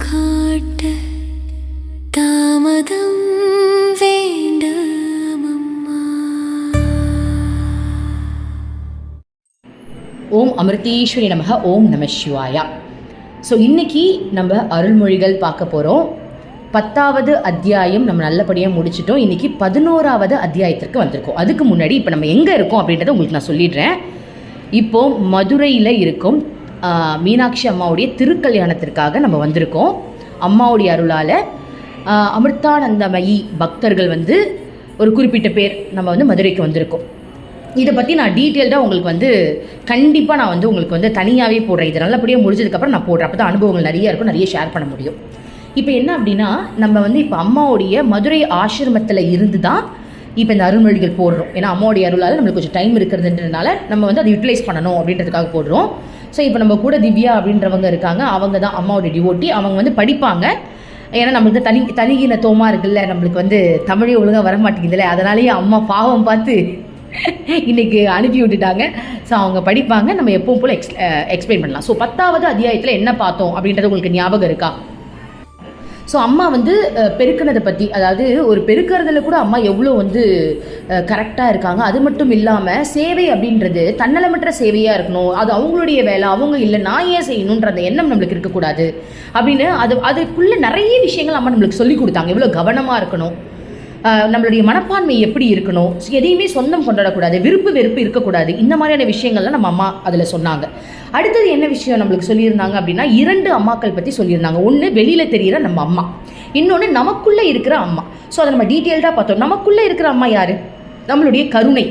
காட்ட தாமதம் வேண்டாமம்மா. ஓம் அமிர்தீஸ்வரி நமக. ஓம் நம சிவாயா. ஸோ இன்றைக்கி நம்ம அருள்மொழிகள் பார்க்க போகிறோம். 10வது அத்தியாயம் நம்ம நல்லபடியாக முடிச்சிட்டோம். இன்றைக்கி 11வது அத்தியாயத்திற்கு வந்திருக்கோம். அதுக்கு முன்னாடி இப்போ நம்ம எங்கே இருக்கோம் அப்படின்றத உங்களுக்கு நான் சொல்லிடுறேன். இப்போது மதுரையில் இருக்கும் மீனாட்சி அம்மாவுடைய திருக்கல்யாணத்திற்காக நம்ம வந்திருக்கோம். அம்மாவுடைய அருளால் அமிர்தானந்தமயி பக்தர்கள் ஒரு குறிப்பிட்ட பேர் நம்ம மதுரைக்கு வந்திருக்கோம். இதை பற்றி நான் டீட்டெயில்டாக உங்களுக்கு கண்டிப்பாக நான் உங்களுக்கு தனியாகவே போடுறேன். இது நல்லபடியாக முடிஞ்சதுக்கப்புறம் நான் போடுறேன். அப்போ தான் அனுபவங்கள் நிறைய இருக்கும், நிறைய ஷேர் பண்ண முடியும். இப்போ என்ன அப்படின்னா, நம்ம இப்போ அம்மாவுடைய மதுரை ஆசிரமத்தில் இருந்து தான் இப்போ இந்த அருள்மொழிகள் போடுறோம். ஏன்னா அம்மாவுடைய அருளால் நம்மளுக்கு கொஞ்சம் டைம் இருக்கிறதுன்றதுனால நம்ம அதை யூட்டிலைஸ் பண்ணணும் அப்படின்றதுக்காக போடுறோம். ஸோ இப்போ நம்ம கூட திவ்யா அப்படின்றவங்க இருக்காங்க. அவங்க தான் அம்மாவுடைய டிவோட்டி. அவங்க படிப்பாங்க. ஏன்னா நம்மளுக்கு தனியினத்துவமாக இருக்குல்ல, நம்மளுக்கு தமிழே ஒழுங்காக வர மாட்டேங்குதுல்ல, அதனாலேயே அம்மா பாவம் பார்த்து இன்றைக்கி அனுப்பி விட்டுட்டாங்க. ஸோ அவங்க படிப்பாங்க, நம்ம எப்பவும் போல் எக்ஸ்பிளைன் பண்ணலாம். ஸோ 10வது அத்தியாயத்தில் என்ன பார்த்தோம் அப்படின்றது உங்களுக்கு ஞாபகம் இருக்கா? ஸோ அம்மா பெருக்கினதை பற்றி, அதாவது ஒரு பெருக்கிறதுல கூட அம்மா எவ்வளோ கரெக்டாக இருக்காங்க. அது மட்டும் இல்லாமல் சேவை அப்படின்றது தன்னலமற்ற சேவையாக இருக்கணும். அது அவங்களுடைய வேலை, அவங்க இல்லை நான் ஏன் செய்யணுன்ற அந்த எண்ணம் நம்மளுக்கு இருக்கக்கூடாது அப்படின்னு அதுக்குள்ளே நிறைய விஷயங்கள் அம்மா நம்மளுக்கு சொல்லி கொடுத்தாங்க. எவ்வளோ கவனமாக இருக்கணும், நம்மளுடைய மனப்பான்மை எப்படி இருக்கணும், எதையுமே சொந்தம் கொண்டாடக்கூடாது, விருப்பு வெறுப்பு இருக்கக்கூடாது. இந்த மாதிரியான விஷயங்கள்லாம் நம்ம அம்மா அதில் சொன்னாங்க. அடுத்தது என்ன விஷயம் நம்மளுக்கு சொல்லியிருந்தாங்க அப்படின்னா, 2 அம்மாக்கள் பற்றி சொல்லியிருந்தாங்க. ஒன்று வெளியில் தெரிகிற நம்ம அம்மா, இன்னொன்று நமக்குள்ளே இருக்கிற அம்மா. ஸோ அதை நம்ம டீட்டெயில்டாக பார்த்தோம். நமக்குள்ளே இருக்கிற அம்மா யார்? நம்மளுடைய கருணை.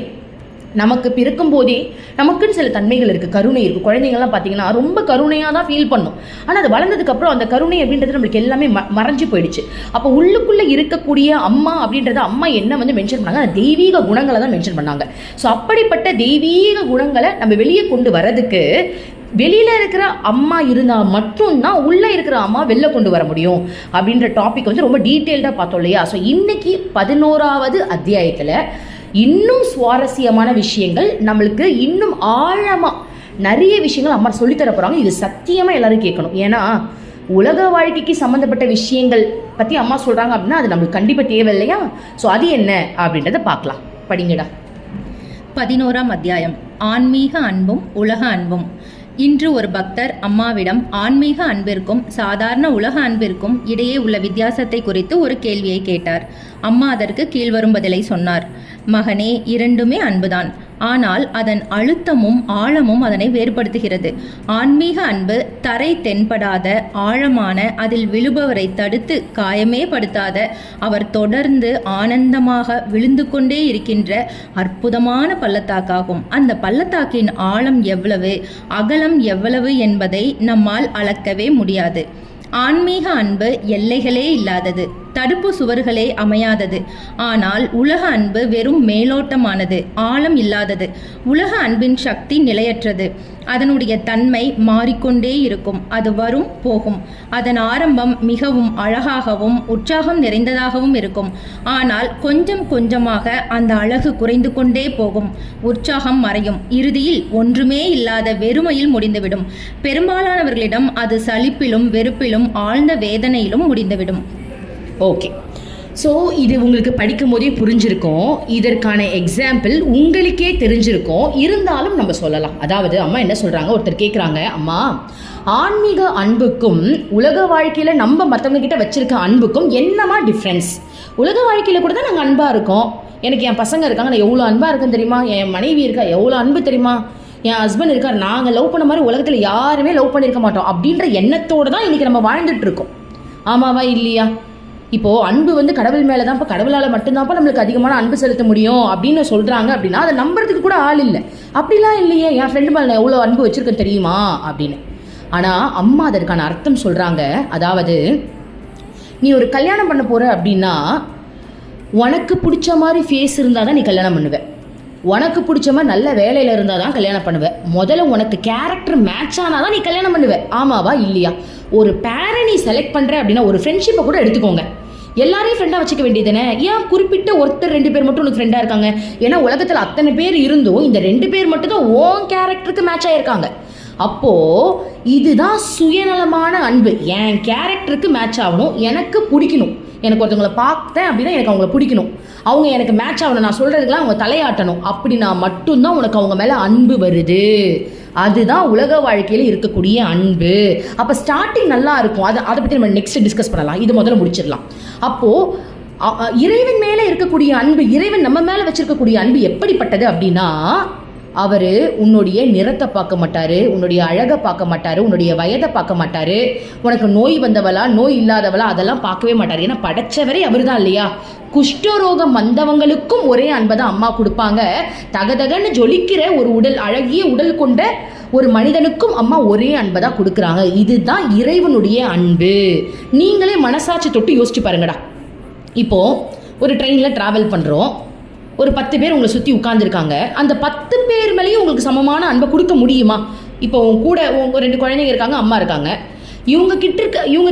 நமக்கு பிறக்கும் போதே நமக்குன்னு சில தன்மைகள் இருக்குது, கருணை இருக்குது. குழந்தைங்கள்லாம் பார்த்தீங்கன்னா ரொம்ப கருணையாக தான் ஃபீல் பண்ணும். ஆனால் அது வளர்ந்ததுக்கப்புறம் அந்த கருணை அப்படின்றது நம்மளுக்கு எல்லாமே மறைஞ்சு போயிடுச்சு. அப்போ உள்ளுக்குள்ளே இருக்கக்கூடிய அம்மா அப்படின்றத அம்மா என்ன மென்ஷன் பண்ணாங்க, அந்த தெய்வீக குணங்களை தான் மென்ஷன் பண்ணாங்க. ஸோ அப்படிப்பட்ட தெய்வீக குணங்களை நம்ம வெளியே கொண்டு வரதுக்கு வெளியில் இருக்கிற அம்மா இருந்தால் மட்டும்தான் உள்ளே இருக்கிற அம்மா வெளில கொண்டு வர முடியும் அப்படின்ற டாபிக் ரொம்ப டீட்டெயில்டாக பார்த்தோம் இல்லையா? ஸோ இன்னைக்கு 11வது அத்தியாயத்தில் இன்னும் சுவாரஸ்யமான விஷயங்கள், நம்மளுக்கு இன்னும் ஆழமாக நிறைய விஷயங்கள் அம்மா சொல்லித்தர போகிறாங்க. இது சத்தியமாக எல்லாரும் கேட்கணும். ஏன்னா உலக வாழ்க்கைக்கு சம்மந்தப்பட்ட விஷயங்கள் பற்றி அம்மா சொல்கிறாங்க அப்படின்னா அது நம்மளுக்கு கண்டிப்பாக தேவை இல்லையா? ஸோ அது என்ன அப்படின்றத பார்க்கலாம். படிங்கடா. 11ஆம் அத்தியாயம், ஆன்மீக அன்பும் உலக அன்பும். இன்று ஒரு பக்தர் அம்மாவிடம் ஆன்மீக அன்பிற்கும் சாதாரண உலக அன்பிற்கும் இடையே உள்ள வித்தியாசத்தை குறித்து ஒரு கேள்வியை கேட்டார். அம்மா அதற்கு கீழ்வரும் பதிலை சொன்னார். மகனே, இரண்டுமே அன்புதான். ஆனால் அதன் அழுத்தமும் ஆழமும் அதனை வேறுபடுத்துகிறது. ஆன்மீக அன்பு தரை தென்படாத ஆழமான, அதில் விழுபவரை தடுத்து காயமே படுத்தாத, அவர் தொடர்ந்து ஆனந்தமாக விழுந்து கொண்டே இருக்கின்ற அற்புதமான பள்ளத்தாக்காகும். அந்த பள்ளத்தாக்கின் ஆழம் எவ்வளவு, அகலம் எவ்வளவு என்பதை நம்மால் அளக்கவே முடியாது. ஆன்மீக அன்பு எல்லைகளே இல்லாதது, தடுப்பு சுவர்களே அமையாதது. ஆனால் உலக அன்பு வெறும் மேலோட்டமானது, ஆழம் இல்லாதது. உலக அன்பின் சக்தி நிலையற்றது. அதனுடைய தன்மை மாறிக்கொண்டே இருக்கும். அது வரும் போகும். அதன் ஆரம்பம் மிகவும் அழகாகவும் உற்சாகம் நிறைந்ததாகவும் இருக்கும். ஆனால் கொஞ்சம் கொஞ்சமாக அந்த அழகு குறைந்து கொண்டே போகும். உற்சாகம் மறையும். இறுதியில் ஒன்றுமே இல்லாத வெறுமையில் முடிந்துவிடும். பெரும்பாலானவர்களிடம் அது சலிப்பிலும் வெறுப்பிலும் ஆழ்ந்த வேதனையிலும் முடிந்துவிடும். ஓகே, ஸோ இது உங்களுக்கு படிக்கும் போதே புரிஞ்சிருக்கும். இதற்கான எக்ஸாம்பிள் உங்களுக்கே தெரிஞ்சிருக்கும். இருந்தாலும் நம்ம சொல்லலாம். அதாவது அம்மா என்ன சொல்கிறாங்க, ஒருத்தர் கேட்குறாங்க, அம்மா ஆன்மீக அன்புக்கும் உலக வாழ்க்கையில் நம்ம மற்றவங்க கிட்ட வச்சுருக்க அன்புக்கும் என்னமா டிஃப்ரென்ஸ்? உலக வாழ்க்கையில் கூட தான் நாங்கள் அன்பாக இருக்கோம். எனக்கு என் பசங்க இருக்காங்க, நான் எவ்வளோ அன்பாக இருக்கேன்னு தெரியுமா? என் மனைவி இருக்கா, எவ்வளோ அன்பு தெரியுமா? என் ஹஸ்பண்ட் இருக்கார், நாங்கள் லவ் பண்ண மாதிரி உலகத்தில் யாருமே லவ் பண்ணியிருக்க மாட்டோம் அப்படின்ற எண்ணத்தோடு தான் இன்றைக்கி நம்ம வாழ்ந்துட்டு இருக்கோம். ஆமாவா இல்லையா? இப்போது அன்பு கடவுள் மேலே தான், இப்போ கடவுளால் மட்டும்தான்ப்பா நம்மளுக்கு அதிகமான அன்பு செலுத்த முடியும் அப்படின்னு சொல்கிறாங்க. அப்படின்னா அதை நம்புறதுக்கு கூட ஆள் இல்லை. அப்படிலாம் இல்லையே, என் ஃப்ரெண்டு மேலே நான் எவ்வளோ அன்பு வச்சுருக்கேன் தெரியுமா அப்படின்னு. ஆனால் அம்மா அதற்கான அர்த்தம் சொல்கிறாங்க. அதாவது நீ ஒரு கல்யாணம் பண்ண போகிற அப்படின்னா உனக்கு பிடிச்ச மாதிரி ஃபேஸ் இருந்தால் தான் நீ கல்யாணம் பண்ணுவேன். உனக்கு பிடிச்ச மாதிரி நல்ல வேலையில் இருந்தால் தான் கல்யாணம் பண்ணுவேன். முதல்ல உனக்கு கேரக்டர் மேட்ச் ஆனால் தான் நீ கல்யாணம் பண்ணுவேன். ஆமாவா இல்லையா? ஒரு பேரை நீ செலக்ட் பண்ணுற அப்படின்னா, ஒரு ஃப்ரெண்ட்ஷிப்பை கூட எடுத்துக்கோங்க. எல்லாரையும் ஃப்ரெண்டாக வச்சுக்க வேண்டியதுதானே? ஏன் குறிப்பிட்ட ஒருத்தர் 2 பேர் மட்டும் உனக்கு ஃப்ரெண்டாக இருக்காங்க? ஏன்னா உலகத்தில் அத்தனை பேர் இருந்தும் இந்த 2 பேர் மட்டும் தான் உன் கேரக்டருக்கு மேட்ச் ஆகிருக்காங்க. அப்போது இதுதான் சுயநலமான அன்பு. என் கேரக்டருக்கு மேட்ச் ஆகணும், எனக்கு பிடிக்கணும். எனக்கு ஒருத்தவங்களை பார்த்தேன் அப்படின்னா எனக்கு அவங்கள பிடிக்கணும், அவங்க எனக்கு மேட்ச் ஆகணும், நான் சொல்கிறதுக்கெல்லாம் அவங்க தலையாட்டணும். அப்படின்னா மட்டும்தான் உனக்கு அவங்க மேலே அன்பு வருது. அதுதான் உலக வாழ்க்கையில் இருக்கக்கூடிய அன்பு. அப்போ ஸ்டார்டிங் நல்லா இருக்கும். அதை பற்றி நம்ம நெக்ஸ்ட் டிஸ்கஸ் பண்ணலாம். இது முதல்ல முடிச்சிடலாம். அப்போது இறைவன் மேலே இருக்கக்கூடிய அன்பு, இறைவன் நம்ம மேலே வச்சிருக்கக்கூடிய அன்பு எப்படிப்பட்டது அப்படின்னா, அவர் உன்னுடைய நிறத்தை பார்க்க மாட்டார், உன்னுடைய அழகை பார்க்க மாட்டார், உன்னுடைய வயதை பார்க்க மாட்டார், உனக்கு நோய் வந்தவளா நோய் இல்லாதவளா அதெல்லாம் பார்க்கவே மாட்டார். ஏன்னா படைச்சவரே அவர் தான் இல்லையா? குஷ்டரோகம் வந்தவங்களுக்கும் ஒரே அன்பை தான் அம்மா கொடுப்பாங்க. தகதகன்னு ஜொலிக்கிற ஒரு உடல், அழகிய உடல் கொண்ட ஒரு மனிதனுக்கும் அம்மா ஒரே அன்பை தான் கொடுக்குறாங்க. இதுதான் இறைவனுடைய அன்பு. நீங்களே மனசாட்சி தொட்டு யோசிச்சு பாருங்கடா. இப்போது ஒரு ட்ரெயினில் ட்ராவல் பண்ணுறோம், ஒரு 10 பேர் உங்களை சுற்றி உட்காந்துருக்காங்க. அந்த 10 பேர் மேலேயும் உங்களுக்கு சமமான அன்பை கொடுக்க முடியுமா? இப்போ உங்க கூட 2 குழந்தைங்க இருக்காங்க, அம்மா இருக்காங்க. இவங்க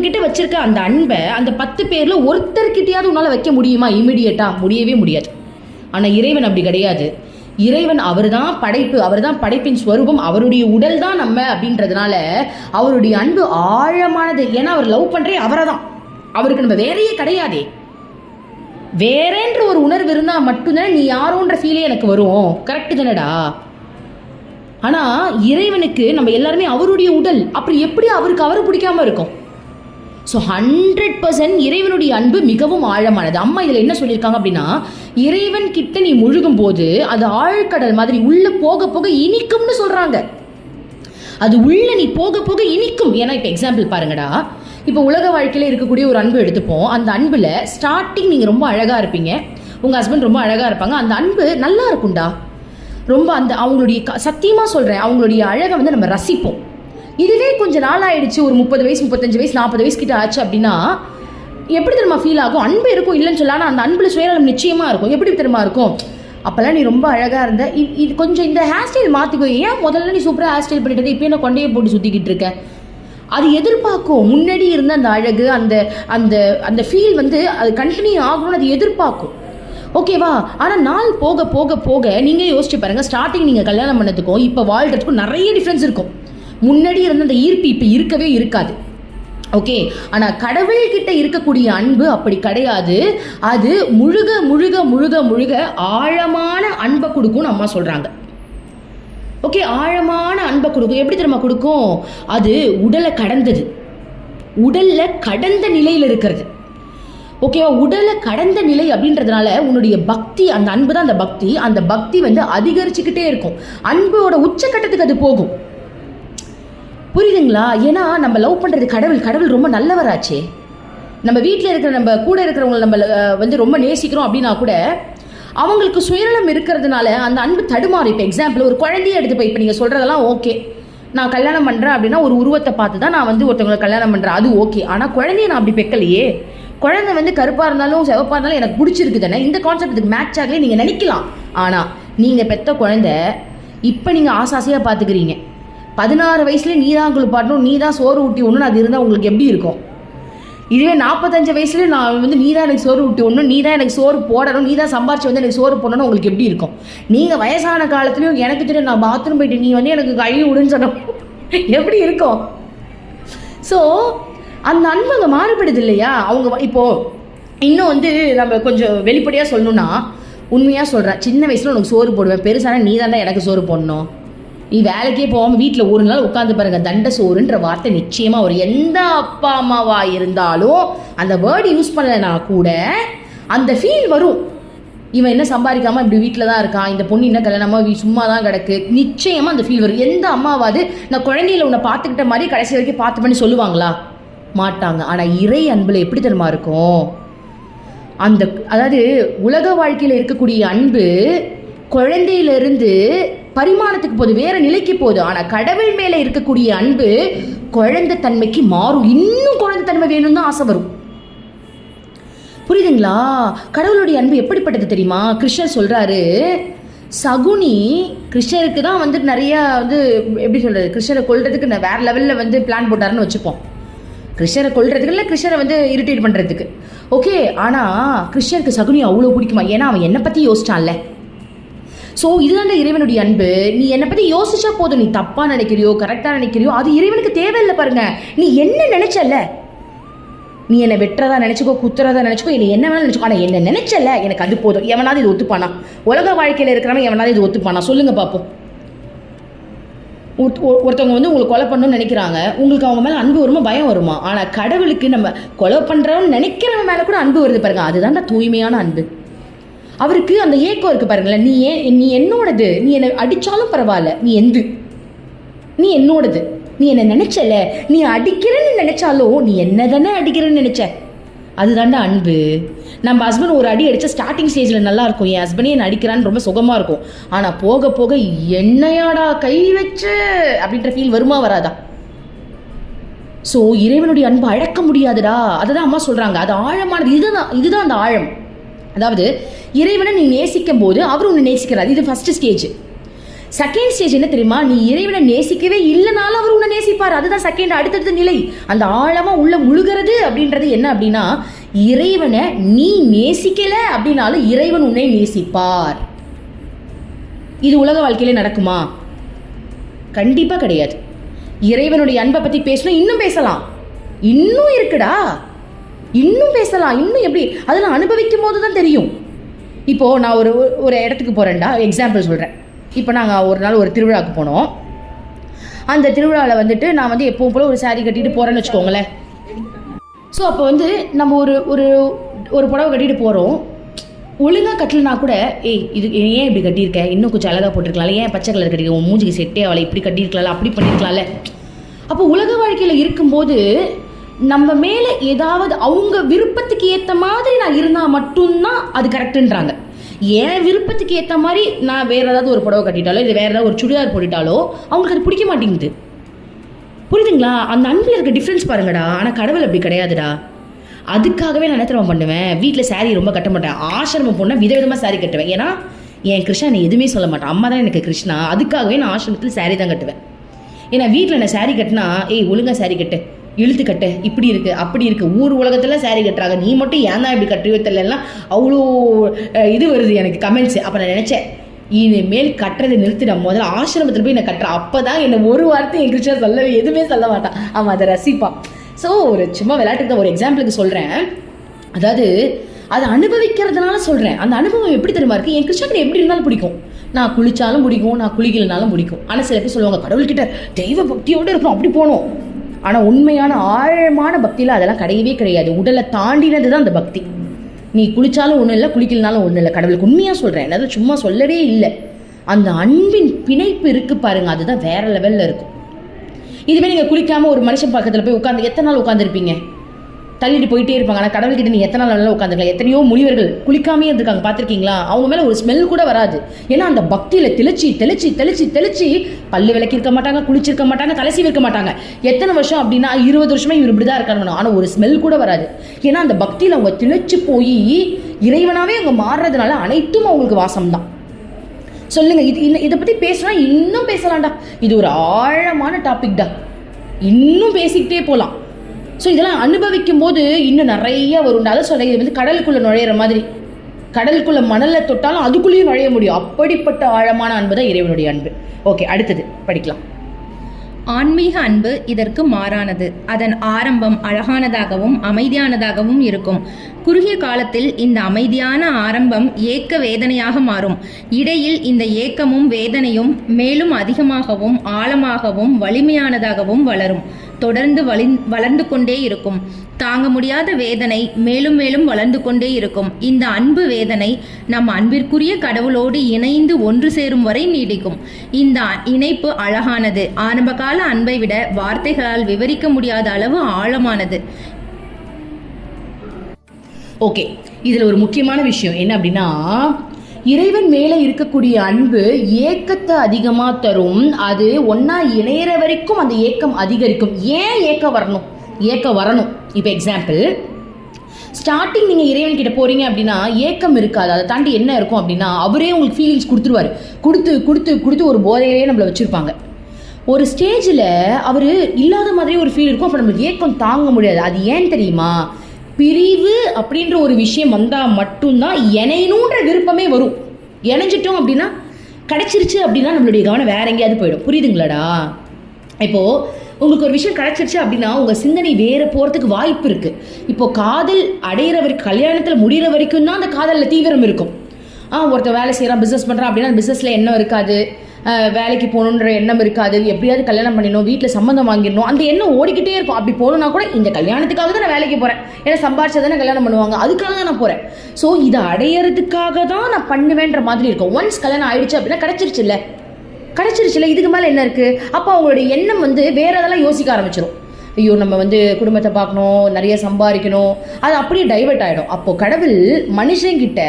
கிட்ட வச்சிருக்க அந்த அன்பை அந்த 10 பேரில் ஒருத்தர்கிட்டையாவது உன்னால் வைக்க முடியுமா? இமிடியேட்டாக முடியவே முடியாது. ஆனால் இறைவன் அப்படி கிடையாது. இறைவன் அவர் தான் படைப்பு, அவர் தான் படைப்பின் ஸ்வரூபம், அவருடைய உடல் தான் நம்ம அப்படின்றதுனால அவருடைய அன்பு ஆழமானது. ஏன்னா அவர் லவ் பண்ணுறே அவரை தான், அவருக்கு நம்ம வேறையே கிடையாதே. வேறேன்ற ஒரு உணர்வு இருந்தால் மட்டும்தானே நீ யாரோன்ற ஃபீலே எனக்கு வரும். கரெக்டு தானடா? ஆனால் இறைவனுக்கு நம்ம எல்லாருமே அவருடைய உடல். அப்படி எப்படி அவருக்கு அவரை பிடிக்காம இருக்கும்? ஸோ 100% இறைவனுடைய அன்பு மிகவும் ஆழமானது. அம்மா இதில் என்ன சொல்லியிருக்காங்க அப்படின்னா, இறைவன் கிட்ட நீ முழுகும் போது அது ஆழ்கடல் மாதிரி உள்ள போக போக இனிக்கும்னு சொல்கிறாங்க. அது உள்ள நீ போக போக இனிக்கும். ஏன்னா இப்போ எக்ஸாம்பிள் பாருங்கடா, இப்போ உலக வாழ்க்கையில் இருக்கக்கூடிய ஒரு அன்பு எடுத்துப்போம். அந்த அன்பில் ஸ்டார்டிங் நீங்கள் ரொம்ப அழகாக இருப்பீங்க, உங்கள் ஹஸ்பண்ட் ரொம்ப அழகாக இருப்பாங்க, அந்த அன்பு நல்லா இருக்கும்டா. ரொம்ப அந்த அவங்களுடைய சத்தியமாக சொல்கிறேன், அவங்களுடைய அழகை வந்து நம்ம ரசிப்போம். இதுவே கொஞ்சம் நாள் ஆயிடுச்சு, ஒரு 30 வயசு 35 வயசு 40 வயசு கிட்ட ஆச்சு அப்படின்னா எப்படி தெரியுமா ஃபீல் ஆகும்? அன்பு இருக்கும் இல்லைன்னு சொல்லலாம், அந்த அன்பில் சுயநலம் நிச்சயமாக இருக்கும். எப்படி தெரியுமா இருக்கும்? அப்போல்லாம் நீ ரொம்ப அழகாக இருந்த, இது கொஞ்சம் இந்த ஹேர் ஸ்டைல் மாற்றிக்கோ, ஏன் முதல்ல நீ சூப்பராக ஹேர் ஸ்டைல் பண்ணிட்டு இப்போ என்ன கொண்டையை போட்டு சுற்றிக்கிட்டு இருக்க? அது எதிர்பார்க்கும். முன்னாடி இருந்த அந்த அழகு, அந்த அந்த அந்த ஃபீல் வந்து அது கண்டினியூ ஆகணும்னு அது எதிர்பார்க்கும். ஓகேவா? ஆனால் நாள் போக போக போக நீங்கள் யோசிச்சு பாருங்கள், ஸ்டார்டிங் நீங்கள் கல்யாணம் பண்ணதுக்கும் இப்போ வாழ்கிறதுக்கும் நிறைய டிஃப்ரென்ஸ் இருக்கும். முன்னாடி இருந்த அந்த ஈர்ப்பு இப்போ இருக்கவே இருக்காது. ஓகே, ஆனால் கடவுள்கிட்ட இருக்கக்கூடிய அன்பு அப்படி கிடையாது. அது முழுக முழுக முழுக முழுக ஆழமான அன்பை கொடுக்கும்னு அம்மா சொல்கிறாங்க. ஓகே, ஆழமான அன்பை கொடுக்கும். எப்படி தெரியுமா கொடுக்கும்? அது உடலை கடந்தது, உடலில் கடந்த நிலையில் இருக்கிறது. ஓகேவா? உடலை கடந்த நிலை அப்படின்றதுனால உன்னுடைய பக்தி, அந்த அன்பு தான் அந்த பக்தி. அந்த பக்தி வந்து அதிகரிச்சுக்கிட்டே இருக்கும். அன்போட உச்சக்கட்டத்துக்கு அது போகும். புரியுதுங்களா? ஏன்னா நம்ம லவ் பண்ணுறது கடவுள், கடவுள் ரொம்ப நல்லவராச்சே. நம்ம வீட்டில் இருக்கிற, நம்ம கூட இருக்கிறவங்களை நம்ம வந்து ரொம்ப நேசிக்கிறோம் அப்படின்னா கூட அவங்களுக்கு சுயநலம் இருக்கிறதுனால அந்த அன்பு தடுமாறும். இப்போ எக்ஸாம்பிள் ஒரு குழந்தைய எடுத்து போய் இப்போ நீங்கள் சொல்கிறதெல்லாம் ஓகே, நான் கல்யாணம் பண்ணுறேன் அப்படின்னா ஒரு உருவத்தை பார்த்து தான் நான் வந்து ஒருத்தவங்களை கல்யாணம் பண்ணுறேன், அது ஓகே. ஆனால் குழந்தைய நான் அப்படி பெக்கலையே. குழந்தை வந்து கருப்பாக இருந்தாலும் சிவப்பாக இருந்தாலும் எனக்கு பிடிச்சிருக்கு தானே, இந்த கான்செப்ட் இதுக்கு மேட்ச் ஆகலே நீங்கள் நினைக்கலாம். ஆனால் நீங்கள் பெற்ற குழந்தை இப்போ நீங்கள் ஆசாசியாக பார்த்துக்கிறீங்க. 16 வயசுலேயே நீ தான் குளிப்பாட்டணும், நீ தான் சோறு ஊட்டி ஒன்று, அது இருந்தால் உங்களுக்கு எப்படி இருக்கும்? இதுவே 45 வயசுலேயே நான் வந்து நீ தான் எனக்கு சோறு ஊட்டி ஒன்று, நீ தான் எனக்கு சோறு போடணும், நீ தான் சம்பாரிச்சு வந்து எனக்கு சோறு போடணும், உங்களுக்கு எப்படி இருக்கும்? நீங்கள் வயசான காலத்துலேயும் எனக்கு தெரியும் நான் பாத்ரூம் போயிட்டு நீ வந்து எனக்கு கழுவி விடுன்னு சொன்னோம், எப்படி இருக்கும்? ஸோ அந்த அன்பு அங்கே மாறுபடுது இல்லையா? அவங்க இப்போது இன்னும் வந்து நம்ம கொஞ்சம் வெளிப்படையாக சொல்லணும்னா, உண்மையாக சொல்கிறேன், சின்ன வயசில் உனக்கு சோறு போடுவேன், பெருசான நீ தானே எனக்கு சோறு போடணும். நீ வேலைக்கே போகாமல் வீட்டில் ஒரு நாள் உட்காந்து பாருங்க, தண்ட சோறுன்ற வார்த்தை நிச்சயமாக ஒரு எந்த அப்பா அம்மாவாக இருந்தாலும் அந்த வேர்டு யூஸ் பண்ணலைனா கூட அந்த ஃபீல் வரும். இவன் என்ன சம்பாதிக்காமல் இப்படி வீட்டில் தான் இருக்கான், இந்த பொண்ணு என்ன கல்யாணமாக சும்மா தான் கிடக்கு, நிச்சயமாக அந்த ஃபீல் வரும். எந்த அம்மாவாவது நான் குழந்தையில உன்னை பார்த்துக்கிட்ட மாதிரி கடைசி வரைக்கும் பார்த்து பண்ணி சொல்லுவாங்களா? மாட்டாங்க. ஆனால் இறை அன்பில் எப்படி தெரியுமா இருக்கும்? அந்த அதாவது உலக வாழ்க்கையில் இருக்கக்கூடிய அன்பு குழந்தையிலிருந்து பரிமாணத்துக்கு போகுது, வேற நிலைக்கு போகுது. ஆனால் கடவுள் மேலே இருக்கக்கூடிய அன்பு குழந்தை தன்மைக்கு மாறும். இன்னும் குழந்தை தன்மை வேணும்னு தான் ஆசை வரும். புரியுதுங்களா? கடவுளுடைய அன்பு எப்படிப்பட்டது தெரியுமா? கிருஷ்ணர் சொல்றாரு, சகுனி கிருஷ்ணருக்கு தான் வந்து நிறைய வந்து எப்படி சொல்றது, கிருஷ்ணரை கொல்றதுக்கு வேற லெவலில் வந்து பிளான் போட்டாருன்னு வச்சுப்போம். கிருஷ்ணரை கொல்றதுக்கு இல்லை, கிருஷ்ணரை வந்து இரிட்டேட் பண்ணுறதுக்கு. ஓகே, ஆனால் கிருஷ்ணருக்கு சகுனி அவ்வளோ பிடிக்குமா? ஏன்னா அவன் என்னை பற்றி யோசிச்சான்ல. ஸோ இதுதான் இறைவனுடைய அன்பு. நீ என்னை பற்றி யோசிச்சா போதும், நீ தப்பாக நினைக்கிறியோ கரெக்டாக நினைக்கிறியோ அது இறைவனுக்கு தேவையில்லை. பாருங்க, நீ என்ன நினைச்சல, நீ என்னை வெட்டுறதா நினச்சிக்கோ, குத்துறதா நினச்சிக்கோ, என்னை என்ன வேணாலும் நினச்சிக்கோ, ஆனால் என்ன நினைச்சல எனக்கு அது போதும். எவனாவது இது ஒத்துப்பானா? உலக வாழ்க்கையில் இருக்கிறவன் எவனாவது இது ஒத்துப்பானா? சொல்லுங்க பார்ப்போம். ஒருத்தவங்க வந்து உங்களை கொலை பண்ணணும்னு நினைக்கிறாங்க, உங்களுக்கு அவங்க மேலே அன்பு வருமா, பயம் வருமா? ஆனால் கடவுளுக்கு நம்ம கொலை பண்ணுறவன்னு நினைக்கிறவன் மேலே கூட அன்பு வருது பாருங்க. அதுதான் தூய்மையான அன்பு. அவருக்கு அந்த ஏக்கம் இருக்குது பாருங்களேன். நீ என்னோடது, நீ என்னை அடித்தாலும் பரவாயில்ல, நீ என்னோடது, நீ என்னை நினைச்சல, நீ அடிக்கிறேன்னு நினைச்சாலும் நீ என்ன தானே அடிக்கிறேன்னு நினைச்ச. அதுதான்டா அன்பு. நம்ம ஹஸ்பண்ட் ஒரு அடி அடித்தா ஸ்டார்டிங் ஸ்டேஜில் நல்லா இருக்கும், என் ஹஸ்பண்டே என்னை அடிக்கிறான்னு ரொம்ப சுகமாக இருக்கும். ஆனால் போக போக என்னையாடா கை வச்சு அப்படின்ற ஃபீல் வருமா வராதா? ஸோ இறைவனுடைய அன்பு அழக்க முடியாதுடா. அதை தான் அம்மா சொல்கிறாங்க, அது ஆழமானது. இதுதான் அந்த ஆழம். அதாவது இறைவனை நீ நேசிக்கும் போது அவர் உன்னை நேசிக்கிறார். இது ஃபர்ஸ்ட் ஸ்டேஜ். செகண்ட் ஸ்டேஜ் என்ன தெரியுமா? நீ இறைவனை நேசிக்கவே இல்லைனாலும் அவர் உன்னை நேசிப்பார். அதுதான் செகண்ட், அடுத்தடுத்த நிலை. அந்த ஆழமாக உள்ள முழுகிறது அப்படின்றது என்ன அப்படின்னா, இறைவனை நீ நேசிக்கல அப்படின்னாலும் இறைவன் உன்னை நேசிப்பார். இது உலக வாழ்க்கையில நடக்குமா? கண்டிப்பாக கிடையாது. இறைவனுடைய அன்பை பற்றி பேசணும், இன்னும் பேசலாம், இன்னும் இருக்குடா, இன்னும் பேசலாம். இன்னும் எப்படி அதெல்லாம் அனுபவிக்கும் போது தான் தெரியும். இப்போது நான் ஒரு இடத்துக்கு போகிறேன்டா, எக்ஸாம்பிள் சொல்கிறேன். இப்போ நாங்கள் ஒரு நாள் ஒரு திருவிழாவுக்கு போனோம். அந்த திருவிழாவில் வந்துட்டு நான் வந்து எப்பவும் போல் ஒரு saree கட்டிட்டு போகிறேன்னு வச்சுக்கோங்களேன். ஸோ அப்போ வந்து நம்ம ஒரு புடவை கட்டிட்டு போகிறோம். ஒழுங்காக கட்டலைனா கூட, இது ஏன் இப்படி கட்டியிருக்க, இன்னும் கொஞ்சம் அழகாக போட்டிருக்கலாம்ல, ஏன் பச்சை கலர் கட்டிருக்க, உன் மூஞ்சிக்கு செட்டே அவளை இப்படி கட்டியிருக்கலாம்ல, அப்படி பண்ணியிருக்கலாம்ல. அப்போ உலக வாழ்க்கையில் இருக்கும்போது நம்ம மேலே ஏதாவது அவங்க விருப்பத்துக்கு ஏற்ற மாதிரி நான் இருந்தால் மட்டும்தான் அது கரெக்டுன்றாங்க. என் விருப்பத்துக்கு ஏற்ற மாதிரி நான் வேறு ஏதாவது ஒரு புடவை கட்டிட்டாலோ இல்லை வேறு ஏதாவது ஒரு சுடிதார் போட்டுட்டாலோ அவங்களுக்கு அது பிடிக்க மாட்டேங்குது. புரியுதுங்களா? அந்த அன்பில் இருக்க டிஃப்ரென்ஸ் பாருங்கடா. ஆனால் கடவுள் அப்படி கிடையாதுடா. அதுக்காகவே நான் என்ன பண்ணுவேன், வீட்டில் saree ரொம்ப கட்ட மாட்டேன். ஆசிரமம் போனால் விதவிதமாக saree கட்டுவேன். ஏன்னா என் கிருஷ்ணா என்னை எதுவுமே சொல்ல மாட்டேன், அம்மா தான் எனக்கு கிருஷ்ணா. அதுக்காகவே நான் ஆசிரமத்தில் saree தான் கட்டுவேன். ஏன்னா வீட்டில் நான் saree கட்டினா, ஒழுங்காக saree கட்டு, இழுத்து கட்டு, இப்படி இருக்குது அப்படி இருக்குது, ஊர் உலகத்தில் saree கட்டுறாங்க, நீ மட்டும் ஏன் தான் இப்படி கட்டுவே தெரியலாம், அவ்வளோ இது வருது எனக்கு கமெண்ட்ஸ். அப்போ நான் நினச்சேன், இனிமேல் கட்டுறதை நிறுத்திட, முதல்ல ஆசிரமத்தில் போய் நான் கட்டுறேன். அப்போ தான் என்னை ஒரு வார்த்தை என் கிருஷ்ணா சொல்லவே எதுவுமே சொல்ல மாட்டான். அவன் அதை ரசிப்பான். ஸோ ஒரு சும்மா விளையாட்டுக்கு தான் ஒரு எக்ஸாம்பிளுக்கு சொல்கிறேன். அதாவது அதை அனுபவிக்கிறதுனால சொல்கிறேன். அந்த அனுபவம் எப்படி தெரியுமா இருக்குது, என் கிருஷ்ணாக்கு எப்படி இருந்தாலும் பிடிக்கும். நான் குளித்தாலும் பிடிக்கும், நான் குளிக்கலனாலும் பிடிக்கும். ஆனால் சில பேர் சொல்லுவாங்க, கடவுள்கிட்ட தெய்வ பக்தியோடு இருக்கணும், அப்படி போகணும். ஆனால் உண்மையான ஆழமான பக்தியில் அதெல்லாம் கிடையவே கிடையாது. உடலை தாண்டினது தான் அந்த பக்தி. நீ குளித்தாலும் ஒன்றும் இல்லை, குளிக்கலனாலும் ஒன்றும் இல்லை. கடவுளுக்கு உண்மையாக சொல்கிறேன், அதாவது சும்மா சொல்லவே இல்லை. அந்த அன்பின் பிணைப்பு இருக்குது பாருங்க, அதுதான் வேற லெவலில் இருக்கும். இதுவே நீங்கள் குளிக்காமல் ஒரு மனுஷன் பக்கத்தில் போய் உட்காந்து எத்தனை நாள் உட்காந்துருப்பீங்க? தள்ளிட்டு போயிட்டே இருப்பாங்க. ஆனால் கடவுள்கிட்ட நீ எத்தனை நாள் உட்காந்துருக்கலாம். எத்தனையோ முனிவர்கள் குளிக்காமே இருந்திருக்காங்க, பார்த்துருக்கீங்களா? அவங்க மேலே ஒரு ஸ்மெல் கூட வராது. ஏன்னா அந்த பக்தியில் தெளிச்சு தெளிச்சு தெளிச்சு தெளிச்சு பல்லு விளக்கியிருக்க மாட்டாங்க, குளிச்சிருக்க மாட்டாங்க, கலசி வைக்க மாட்டாங்க. எத்தனை வருஷம் அப்படின்னா 20 வருஷமா இவர் இப்படி தான் இருக்காங்க. ஆனால் ஒரு ஸ்மெல் கூட வராது. ஏன்னா அந்த பக்தியில் அவங்க திளைச்சு போய் இறைவனாகவே அவங்க மாறுறதுனால அனைத்தும் அவங்களுக்கு வாசம் தான். சொல்லுங்க, இதை பற்றி பேசுனா இன்னும் பேசலாம்டா. இது ஒரு ஆழமான டாபிக் தான், இன்னும் பேசிக்கிட்டே போகலாம். ஸோ இதெல்லாம் அனுபவிக்கும் போது இன்னும் நிறைய வரும்டா. அதை சொல்ல, இது வந்து கடலுக்குள்ளே நுழையிற மாதிரி, கடலுக்குள்ளே மணலில் தொட்டாலும் அதுக்குள்ளேயும் நுழைய முடியும். அப்படிப்பட்ட ஆழமான அன்பு தான் இறைவனுடைய அன்பு. ஓகே, அடுத்தது படிக்கலாம். ஆன்மீக அன்பு இதற்கு மாறானது. அதன் ஆரம்பம் அழகானதாகவும் அமைதியானதாகவும் இருக்கும். குறுகிய காலத்தில் இந்த அமைதியான ஆரம்பம் ஏக்க வேதனையாக மாறும். இடையில் இந்த ஏக்கமும் வேதனையும் மேலும் அதிகமாகவும் ஆழமாகவும் வலிமையானதாகவும் வளரும். தொடர்ந்து வளர்ந்து கொண்டே இருக்கும். தாங்க முடியாத வேதனை மேலும் மேலும் வளர்ந்து கொண்டே இருக்கும். இந்த அன்பு வேதனை நம் அன்பிற்குரிய கடவுளோடு இணைந்து ஒன்று சேரும் வரை நீடிக்கும். இந்த இணைப்பு அழகானது. ஆரம்பகால அன்பை விட வார்த்தைகளால் விவரிக்க முடியாத அளவு ஆழமானது. ஓகே, இதில் ஒரு முக்கியமான விஷயம் என்ன அப்படின்னா, இறைவன் மேலே இருக்கக்கூடிய அன்பு ஏக்கத்தை அதிகமாக தரும். அது ஒன்றா இணையிற வரைக்கும் அந்த ஏக்கம் அதிகரிக்கும். ஏன் ஏக்கம் வரணும்? இப்போ எக்ஸாம்பிள், ஸ்டார்டிங் நீங்கள் இறைவன் கிட்ட போகிறீங்க அப்படின்னா ஏக்கம் இருக்காது. அதை தாண்டி என்ன இருக்கும் அப்படின்னா, அவரே உங்களுக்கு ஃபீலிங்ஸ் கொடுத்துருவார். கொடுத்து ஒரு போதையிலே நம்மளை வச்சுருப்பாங்க. ஒரு ஸ்டேஜில் அவர் இல்லாத மாதிரி ஒரு ஃபீல் இருக்கும். அப்போ நம்மளுக்கு ஏக்கம் தாங்க முடியாது. அது ஏன் தெரியுமா? பிரிவு அப்படின்ற ஒரு விஷயம் வந்தால் மட்டும்தான் இணையணுன்ற விருப்பமே வரும். இணைஞ்சிட்டோம் அப்படின்னா கிடைச்சிருச்சு அப்படின்னா நம்மளுடைய கவனம் வேற எங்கேயாவது போயிடும். புரியுதுங்களாடா? இப்போது உங்களுக்கு ஒரு விஷயம் கிடைச்சிருச்சு அப்படின்னா உங்கள் சிந்தனை வேறு போகிறதுக்கு வாய்ப்பு இருக்குது. இப்போது காதல் அடையிற வரைக்கும், கல்யாணத்தில் முடிகிற வரைக்கும் தான் அந்த காதலில் தீவிரம் இருக்கும். ஒருத்தர் வேலை செய்கிறான், பிஸ்னஸ் பண்ணுறான் அப்படின்னா அந்த பிஸ்னஸில் எண்ணம் இருக்காது, வேலைக்கு போகணுன்ற எண்ணம் இருக்காது, எப்படியாவது கல்யாணம் பண்ணிடணும், வீட்டில் சம்மந்தம் வாங்கிடணும், அந்த எண்ணம் ஓடிக்கிட்டே இருக்கும். அப்படி போகணுன்னா கூட இந்த கல்யாணத்துக்காக தான் நான் வேலைக்கு போகிறேன், ஏன்னா சம்பாரிச்சா தானே கல்யாணம் பண்ணுவாங்க, அதுக்காக தான் நான் போகிறேன், ஸோ இதை அடையிறதுக்காக தான் நான் பண்ணுவேன்ற மாதிரி இருக்கும். ஒன்ஸ் கல்யாணம் ஆயிடுச்சு அப்படின்னா கிடைச்சிருச்சுல்ல, இதுக்கு மேலே என்ன இருக்குது? அப்போ அவங்களுடைய எண்ணம் வேறு அதெல்லாம் யோசிக்க ஆரம்பிச்சிடும். ஐயோ நம்ம குடும்பத்தை பார்க்கணும், நிறைய சம்பாதிக்கணும், அது அப்படியே டைவெர்ட் ஆகிடும். அப்போது கடவுள் மனுஷங்கிட்ட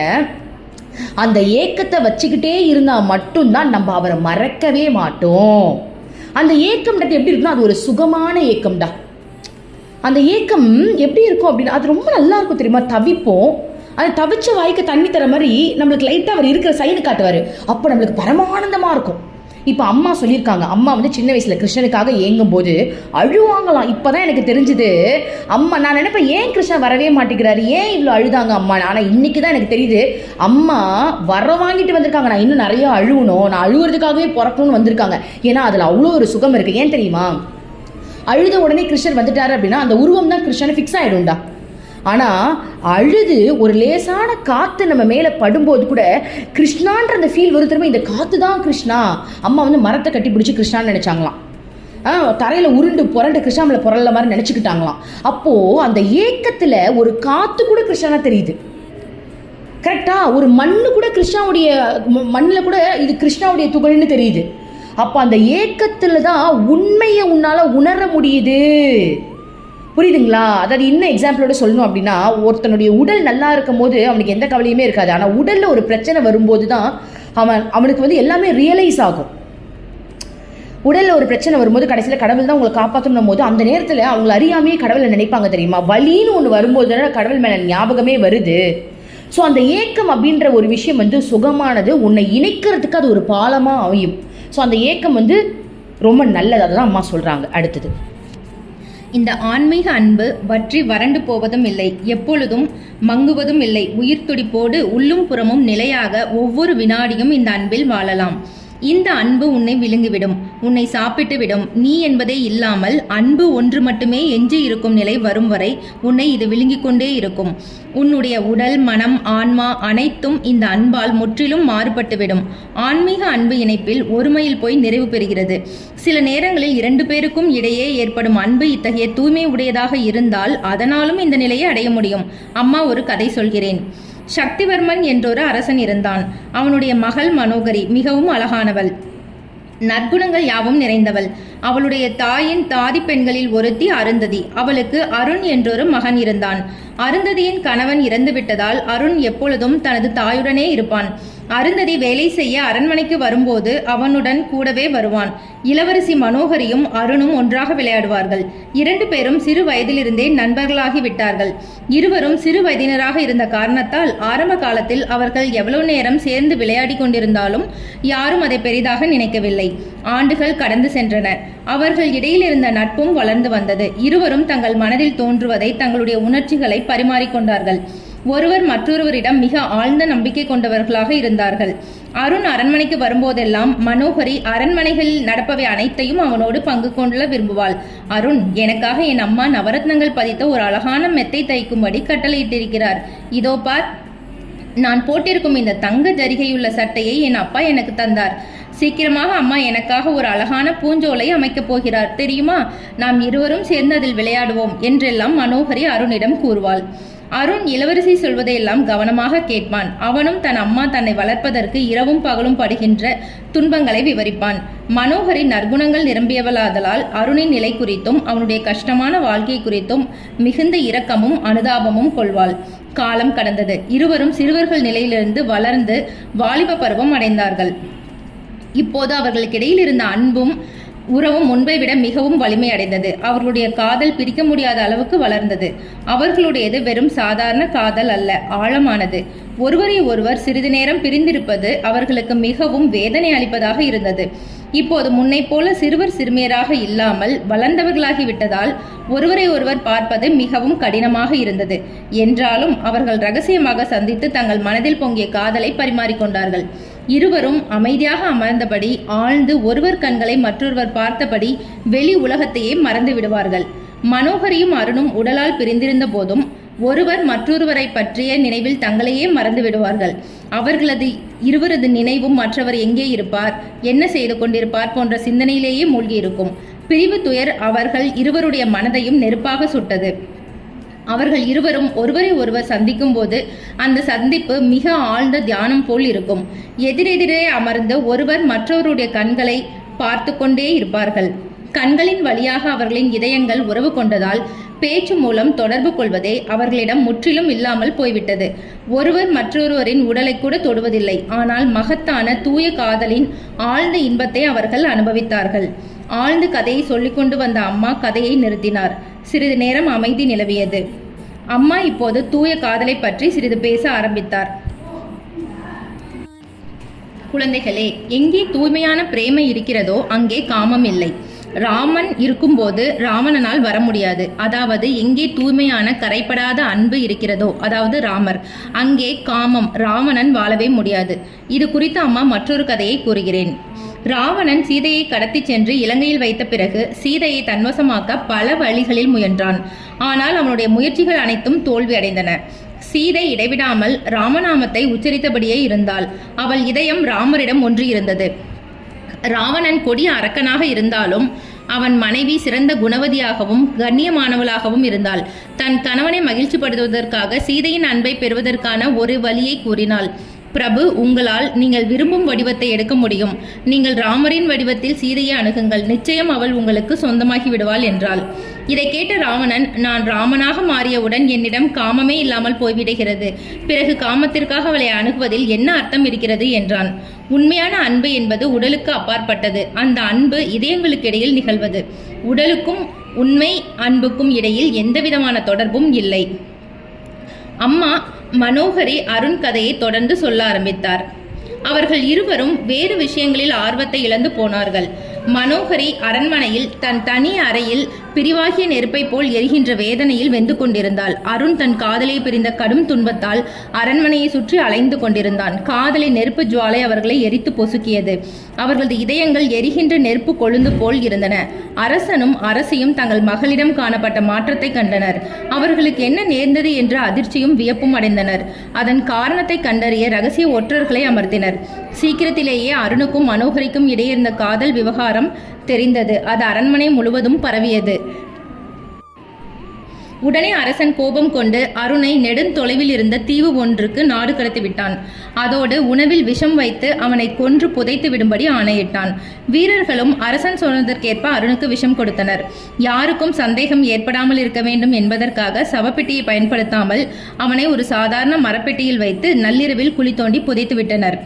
அந்த ஏக்கத்தை வச்சுக்கிட்டே இருந்தால் மட்டும்தான் நம்ம அவரை மறக்கவே மாட்டோம். அந்த ஏக்கம்ன்றது எப்படி இருக்குன்னா அது ஒரு சுகமான ஏக்கம்டா. அந்த ஏக்கம் எப்படி இருக்கும் அப்படின்னா அது ரொம்ப நல்லா இருக்கும் தெரியுமா? தவிப்போம், அது தவிச்ச வாய்க்கு தண்ணி தர மாதிரி நம்மளுக்கு லைட்டாக அவர் இருக்கிற சைடு காட்டுவார். அப்போ நம்மளுக்கு பரமானந்தமாக இருக்கும். இப்போ அம்மா சொல்லியிருக்காங்க, அம்மா சின்ன வயசில் கிருஷ்ணனுக்காக ஏங்கும் போது அழுவாங்களாம். இப்போ தான் எனக்கு தெரிஞ்சுது. அம்மா நான் நினைப்பேன் ஏன் கிருஷ்ணன் வரவே மாட்டேங்கிறாரு, ஏன் இவ்வளோ அழுதாங்க அம்மா. ஆனால் இன்னைக்கு தான் எனக்கு தெரியுது அம்மா வர வாங்கிட்டு வந்திருக்காங்க, நான் இன்னும் நிறையா அழுவணும், நான் அழுவுறதுக்காகவே பிறக்கணும்னு வந்திருக்காங்க. ஏன்னா அதில் அவ்வளோ ஒரு சுகம் இருக்குது. ஏன் தெரியுமா? அழுத உடனே கிருஷ்ணன் வந்துட்டாரு அப்படின்னா அந்த உருவம் தான் கிருஷ்ணனை ஃபிக்ஸ் ஆகிடும்டா. ஆனால் அழுது ஒரு லேசான காற்று நம்ம மேலே படும்போது கூட கிருஷ்ணான்ற அந்த ஃபீல் வரும் திரும்ப. இந்த காற்று தான் கிருஷ்ணா. அம்மா மரத்தை கட்டி பிடிச்சி கிருஷ்ணான்னு நினச்சாங்களாம். தரையில் உருண்டு புரண்டு கிருஷ்ணாமில் புரள மாதிரி நினச்சிக்கிட்டாங்களாம். அப்போது அந்த ஏக்கத்தில் ஒரு காற்று கூட கிருஷ்ணனா தெரியுது. கரெக்டா? ஒரு மண்ணு கூட கிருஷ்ணாவுடைய மண்ணில் கூட இது கிருஷ்ணாவுடைய துகள்னு தெரியுது. அப்போ அந்த ஏக்கத்தில் தான் உண்மையை உன்னால் உணர முடியுது. புரியுதுங்களா? அதாவது இன்னும் எக்ஸாம்பிளோட சொல்லணும் அப்படின்னா ஒருத்தனுடைய உடல் நல்லா இருக்கும் போது அவனுக்கு எந்த கவலையுமே இருக்காது. ஆனால் உடலில் ஒரு பிரச்சனை வரும்போது தான் அவனுக்கு எல்லாமே ரியலைஸ் ஆகும். உடலில் ஒரு பிரச்சனை வரும்போது கடைசியில் கடவுள் தான் உங்களை காப்பாற்றணும் போது அந்த நேரத்தில் அவங்களை அறியாமையே கடவுளை நினைப்பாங்க தெரியுமா? வலின்னு ஒன்று வரும்போது தானே கடவுள் மேலே ஞாபகமே வருது. ஸோ அந்த ஏக்கம் அப்படின்ற ஒரு விஷயம் சுகமானது, உன்னை இணைக்கிறதுக்கு அது ஒரு பாலமாக அமையும். ஸோ அந்த ஏக்கம் ரொம்ப நல்லது. அதை தான் அம்மா சொல்கிறாங்க. அடுத்தது, இந்த ஆன்மீக அன்பு வற்றி வறண்டு போவதும் இல்லை, எப்பொழுதும் மங்குவதும் இல்லை. உயிர் துடிப்போடு உள்ளும் புறமும் நிலையாக ஒவ்வொரு வினாடியும் இந்த அன்பில் வாழலாம். இந்த அன்பு உன்னை விழுங்கிவிடும், உன்னை சாப்பிட்டு விடும். நீ என்பதே இல்லாமல் அன்பு ஒன்று மட்டுமே எஞ்சி இருக்கும் நிலை வரும் வரை உன்னை இது விழுங்கிக் கொண்டே இருக்கும். உன்னுடைய உடல், மனம், ஆன்மா அனைத்தும் இந்த அன்பால் முற்றிலும் மாறுபட்டுவிடும். ஆன்மீக அன்பு இணைப்பில் ஒருமையில் போய் நிறைவு பெறுகிறது. சில நேரங்களில் 2 பேருக்கும் இடையே ஏற்படும் அன்பு இத்தகைய தூய்மை உடையதாக இருந்தால் அதனாலும் இந்த நிலையை அடைய முடியும். அம்மா ஒரு கதை சொல்கிறேன். சக்திவர்மன் என்றொரு அரசன் இருந்தான். அவனுடைய மகள் மனோகரி மிகவும் அழகானவள், நற்குணங்கள் யாவும் நிறைந்தவள். அவளுடைய தாயின் தாதி பெண்களில் ஒருத்தி அருந்ததி. அவளுக்கு அருண் என்றொரு மகன் இருந்தான். அருந்ததியின் கணவன் இறந்துவிட்டதால் அருண் எப்பொழுதும் தனது தாயுடனே இருப்பான். அருந்ததி வேலை செய்ய அரண்மனைக்கு வரும்போது அவனுடன் கூடவே வருவான். இளவரசி மனோகரியும் அருணும் ஒன்றாக விளையாடுவார்கள். 2 பேரும் சிறு வயதிலிருந்தே நண்பர்களாகி விட்டார்கள். இருவரும் சிறு வயதினராக இருந்த காரணத்தால் ஆரம்ப காலத்தில் அவர்கள் எவ்வளவு நேரம் சேர்ந்து விளையாடி கொண்டிருந்தாலும் யாரும் அதை பெரிதாக நினைக்கவில்லை. ஆண்டுகள் கடந்து சென்றன. அவர்கள் இடையில் இருந்த நட்பும் வளர்ந்து வந்தது. இருவரும் தங்கள் மனதில் தோன்றுவதை, தங்களுடைய உணர்ச்சிகளை பரிமாறிக்கொண்டார்கள். ஒருவர் மற்றொருவரிடம் மிக ஆழ்ந்த நம்பிக்கை கொண்டவர்களாக இருந்தார்கள். அருண் அரண்மனைக்கு வரும்போதெல்லாம் மனோகரி அரண்மனைகளில் நடப்பவை அனைத்தையும் அவனோடு பங்கு கொள்ள விரும்புவாள். அருண், எனக்காக என் அம்மா நவரத்னங்கள் பதித்த ஒரு அழகான மெத்தை தைக்கும்படி கட்டளையிட்டிருக்கிறார். இதோ பார், நான் போட்டிருக்கும் இந்த தங்க ஜரிகையுள்ள சட்டையை என் அப்பா எனக்கு தந்தார். சீக்கிரமாக அம்மா எனக்காக ஒரு அழகான பூஞ்சோலை அமைக்கப் போகிறார் தெரியுமா? நாம் இருவரும் சேர்ந்து அதில் விளையாடுவோம் என்றெல்லாம் மனோகரி அருணிடம் கூறுவாள். அருண் இளவரசி சொல்வதையெல்லாம் கவனமாக கேட்பான். அவனும் தன் அம்மா தன்னை வளர்ப்பதற்கு இரவும் பகலும் படுகின்ற துன்பங்களை விவரிப்பான். மனோகரி நற்குணங்கள் நிரம்பியவளாதலால் அருணின் நிலை குறித்தும் அவனுடைய கஷ்டமான வாழ்க்கை குறித்தும் மிகுந்த இரக்கமும் அனுதாபமும் கொள்வாள். காலம் கடந்தது. இருவரும் சிறுவர்கள் நிலையிலிருந்து வளர்ந்து வாலிப பருவம் அடைந்தார்கள். இப்போது அவர்களுக்கிடையில் இருந்த அன்பும் உறவும் முன்பை விட மிகவும் வலிமை அடைந்தது. அவர்களுடைய காதல் பிரிக்க முடியாத அளவுக்கு வளர்ந்தது. அவர்களுடையது வெறும் சாதாரண காதல் அல்ல, ஆழமானது. ஒருவரை ஒருவர் சிறிது நேரம் பிரிந்திருப்பது அவர்களுக்கு மிகவும் வேதனை அளிப்பதாக இருந்தது. இப்போது முன்னை போல சிறுவர் சிறுமியராக இல்லாமல் வளர்ந்தவர்களாகிவிட்டதால் ஒருவரை ஒருவர் பார்ப்பது மிகவும் கடினமாக இருந்தது. என்றாலும் அவர்கள் ரகசியமாக சந்தித்து தங்கள் மனதில் பொங்கிய காதலை பரிமாறிக்கொண்டார்கள். இருவரும் அமைதியாக அமர்ந்தபடி ஆழ்ந்து ஒருவர் கண்களை மற்றொருவர் பார்த்தபடி வெளி உலகத்தையே மறந்து விடுவார்கள். மனோகரியும் அருணும் உடலால் பிரிந்திருந்த போதும் ஒருவர் மற்றொருவரை பற்றிய நினைவில் தங்களையே மறந்து விடுவார்கள். அவர்களது இருவரது நினைவும் மற்றவர் எங்கே இருப்பார், என்ன செய்து கொண்டிருப்பார் போன்ற சிந்தனையிலேயே மூழ்கியிருக்கும். பிரிவு துயர் அவர்கள் இருவருடைய மனதையும் நெருப்பாக சுட்டது. அவர்கள் இருவரும் ஒருவரை ஒருவர் சந்திக்கும் போது அந்த சந்திப்பு மிக ஆழ்ந்த தியானம் போல் இருக்கும். எதிரெதிரே அமர்ந்து ஒருவர் மற்றவருடைய கண்களை பார்த்து கொண்டே இருப்பார்கள். கண்களின் வழியாக அவர்களின் இதயங்கள் உறவு கொண்டதால் பேச்சு மூலம் தொடர்பு கொள்வதே அவர்களிடம் முற்றிலும் இல்லாமல் போய்விட்டது. ஒருவர் மற்றொருவரின் உடலை கூட தொடுவதில்லை. ஆனால் மகத்தான தூய காதலின் ஆழ்ந்த இன்பத்தை அவர்கள் அனுபவித்தார்கள். ஆழ்ந்து கதையை சொல்லிக்கொண்டு வந்த அம்மா கதையை நிறுத்தினார். சிறிது நேரம் அமைதி நிலவியது. அம்மா இப்போது தூய காதலை பற்றி சிறிது பேச ஆரம்பித்தார். குழந்தைகளே, எங்கே தூய்மையான பிரேமை இருக்கிறதோ அங்கே காமம் இல்லை. ராமன் இருக்கும்போது ராவணனால் வர முடியாது. அதாவது எங்கே தூய்மையான கரைப்படாத அன்பு இருக்கிறதோ, அதாவது ராமர், அங்கே காமம் ராவணன் வாழவே முடியாது. இது குறித்து அம்மா மற்றொரு கதையை கூறுகிறேன். ராவணன் சீதையை கடத்தி சென்று இலங்கையில் வைத்த பிறகு சீதையை தன்வசமாக்க பல வழிகளில் முயன்றான். ஆனால் அவனுடைய முயற்சிகள் அனைத்தும் தோல்வி அடைந்தன. சீதை இடைவிடாமல் ராமநாமத்தை உச்சரித்தபடியே இருந்தாள். அவள் இதயம் ராமரிடம் ஒன்றி இருந்தது. ராவணன் கொடிய அரக்கனாக இருந்தாலும் அவன் மனைவி சிறந்த குணவதியாகவும் கண்ணியமானவளாகவும் இருந்தாள். தன் கணவனை மகிழ்ச்சிப்படுத்துவதற்காக சீதையின் அன்பை பெறுவதற்கான ஒரு வழியை கூறினாள். பிரபு, உங்களால் நீங்கள் விரும்பும் வடிவத்தை எடுக்க முடியும். நீங்கள் ராமரின் வடிவத்தில் சீதையை அணுகுங்கள். நிச்சயம் அவள் உங்களுக்கு சொந்தமாகி விடுவாள் என்றாள். இதை கேட்ட ராவணன், நான் ராமனாக மாறியவுடன் என்னிடம் காமமே இல்லாமல் போய்விடுகிறது. பிறகு காமத்திற்காக அவளை அணுகுவதில் என்ன அர்த்தம் இருக்கிறது என்றான். உண்மையான அன்பு என்பது உடலுக்கு அப்பாற்பட்டது. அந்த அன்பு இதயங்களுக்கு இடையில் நிகழ்வது. உடலுக்கும் உண்மை அன்புக்கும் இடையில் எந்தவிதமான தொடர்பும் இல்லை. அம்மா மனோகரி அருண் கதையை தொடர்ந்து சொல்ல ஆரம்பித்தார். அவர்கள் இருவரும் வேறு விஷயங்களில் ஆர்வத்தை இழந்து போனார்கள். மனோகரி அரண்மனையில் தன் தனி அறையில் பிரிவாகிய நெருப்பை போல் எரிகின்ற வேதனையில் வெந்து கொண்டிருந்தாள். அருண் தன் காதலை பிரிந்த கடும் துன்பத்தால் அரண்மனையை சுற்றி அலைந்து கொண்டிருந்தான். காதலை நெருப்பு ஜுவாலை அவர்களை எரித்து பொசுக்கியது. அவர்களது இதயங்கள் எரிகின்ற நெருப்பு கொழுந்து போல் இருந்தன. அரசனும் அரசியும் தங்கள் மகளிடம் காணப்பட்ட மாற்றத்தை கண்டனர். அவர்களுக்கு என்ன நேர்ந்தது என்ற அதிர்ச்சியும் வியப்பும் அடைந்தனர். அதன் காரணத்தை கண்டறிய ரகசிய ஒற்றர்களை அமர்த்தினர். சீக்கிரத்திலேயே அருணுக்கும் மனோகரிக்கும் இடையே இருந்த காதல் விவகாரம் தெரிந்தது. அது அரண்மனை முழுவதும் பரவியது. உடனே அரசன் கோபம் கொண்டு அருணை நெடுந்தொலைவில் இருந்த தீவு ஒன்றுக்கு நாடு கடத்திவிட்டான். அதோடு உணவில் விஷம் வைத்து அவனை கொன்று புதைத்து விடும்படி ஆணையிட்டான். வீரர்களும் அரசன் சொன்னதற்கேற்ப அருணுக்கு விஷம் கொடுத்தனர். யாருக்கும் சந்தேகம் ஏற்படாமல் இருக்க வேண்டும் என்பதற்காக சவப்பெட்டியை பயன்படுத்தாமல் அவனை ஒரு சாதாரண மரப்பெட்டியில் வைத்து நள்ளிரவில் குழி தோண்டி புதைத்து விட்டனர்.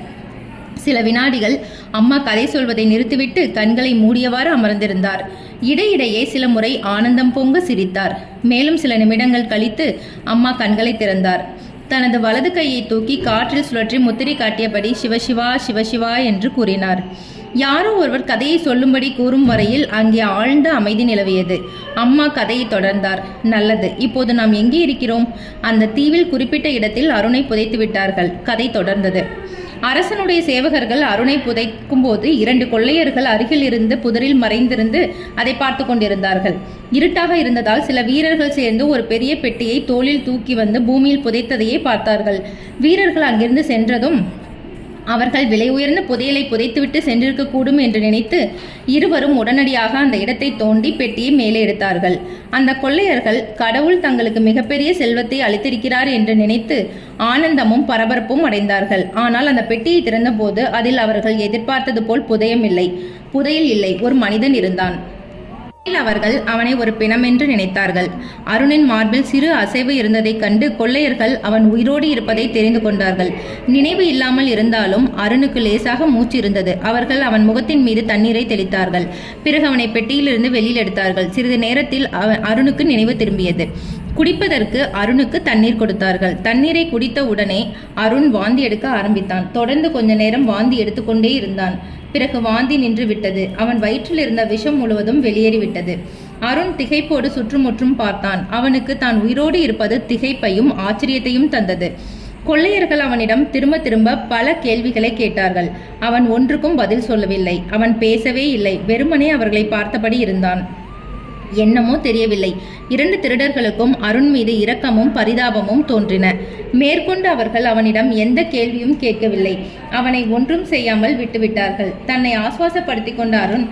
சில வினாடிகள் அம்மா கதை சொல்வதை நிறுத்திவிட்டு கண்களை மூடியவாறு அமர்ந்திருந்தார். இடையிடையே சில முறை ஆனந்தம் பொங்க சிரித்தார். மேலும் சில நிமிடங்கள் கழித்து அம்மா கண்களை திறந்தார். தனது வலது கையை தூக்கி காற்றில் சுழற்றி முத்திரை காட்டியபடி சிவசிவா சிவசிவா என்று கூறினார். யாரோ ஒருவர் கதையை சொல்லும்படி கூறும் வரையில் அங்கே ஆழ்ந்த அமைதி நிலவியது. அம்மா கதையை தொடர்ந்தார். நல்லது, இப்போது நாம் எங்கே இருக்கிறோம்? அந்த தீவில் குறிப்பிட்ட இடத்தில் அருணை புதைத்து விட்டார்கள். கதை தொடர்ந்தது. அரசனுடைய சேவகர்கள் அருணை புதைக்கும் போது 2 கொள்ளையர்கள் அருகில் இருந்து புதரில் மறைந்திருந்து அதை பார்த்து கொண்டிருந்தார்கள். இருட்டாக இருந்ததால் சில வீரர்கள் சேர்ந்து ஒரு பெரிய பெட்டியை தோளில் தூக்கி வந்து பூமியில் புதைத்ததையே பார்த்தார்கள். வீரர்கள் அங்கிருந்து சென்றதும் அவர்கள் விலை உயர்ந்த புதையலை புதைத்துவிட்டு சென்றிருக்கக்கூடும் என்று நினைத்து இருவரும் உடனடியாக அந்த இடத்தை தோண்டி பெட்டியை மேலே எடுத்தார்கள். அந்த கொள்ளையர்கள் கடவுள் தங்களுக்கு மிகப்பெரிய செல்வத்தை அளித்திருக்கிறார் என்று நினைத்து ஆனந்தமும் பரபரப்பும் அடைந்தார்கள். ஆனால் அந்த பெட்டியை திறந்தபோது அதில் அவர்கள் எதிர்பார்த்தது போல் புதையல் இல்லை, ஒரு மனிதன் இருந்தான். அவர்கள் அவனை ஒரு பிணம் என்று நினைத்தார்கள். அருணின் மார்பில் சிறு அசைவு இருந்ததைக் கண்டு கொள்ளையர்கள் அவன் உயிரோடு இருப்பதை தெரிந்து கொண்டார்கள். நினைவு இல்லாமல் இருந்தாலும் அருணுக்கு லேசாக மூச்சு இருந்தது. அவர்கள் அவன் முகத்தின் மீது தண்ணீரை தெளித்தார்கள். பிறகு அவனை பெட்டியிலிருந்து வெளியில் எடுத்தார்கள். சிறிது நேரத்தில் அருணுக்கு நினைவு திரும்பியது. குடிப்பதற்கு அருணுக்கு தண்ணீர் கொடுத்தார்கள். தண்ணீரை குடித்த உடனே அருண் வாந்தி எடுக்க ஆரம்பித்தான். தொடர்ந்து கொஞ்ச நேரம் வாந்தி எடுத்துக்கொண்டே இருந்தான். பிறகு வாந்தி நின்று விட்டது. அவன் வயிற்றில் இருந்த விஷம் முழுவதும் வெளியேறிவிட்டது. அருண் திகைப்போடு சுற்றுமுற்றும் பார்த்தான். அவனுக்கு தான் உயிரோடு இருப்பது திகைப்பையும் ஆச்சரியத்தையும் தந்தது. கொள்ளையர்கள் அவனிடம் திரும்ப திரும்ப பல கேள்விகளை கேட்டார்கள். அவன் ஒன்றுக்கும் பதில் சொல்லவில்லை. அவன் பேசவே இல்லை. வெறுமனே அவர்களை பார்த்தபடி இருந்தான். என்னமோ தெரியவில்லை. 2 திருடர்களுக்கும் அருண் மீது இரக்கமும் பரிதாபமும் தோன்றின. மேற்கொண்டு அவர்கள் அவனிடம் எந்த கேள்வியும் கேட்கவில்லை. அவனை ஒன்றும் செய்யாமல் விட்டுவிட்டார்கள். தன்னை ஆசுவாசப்படுத்திக் கொண்ட அருண்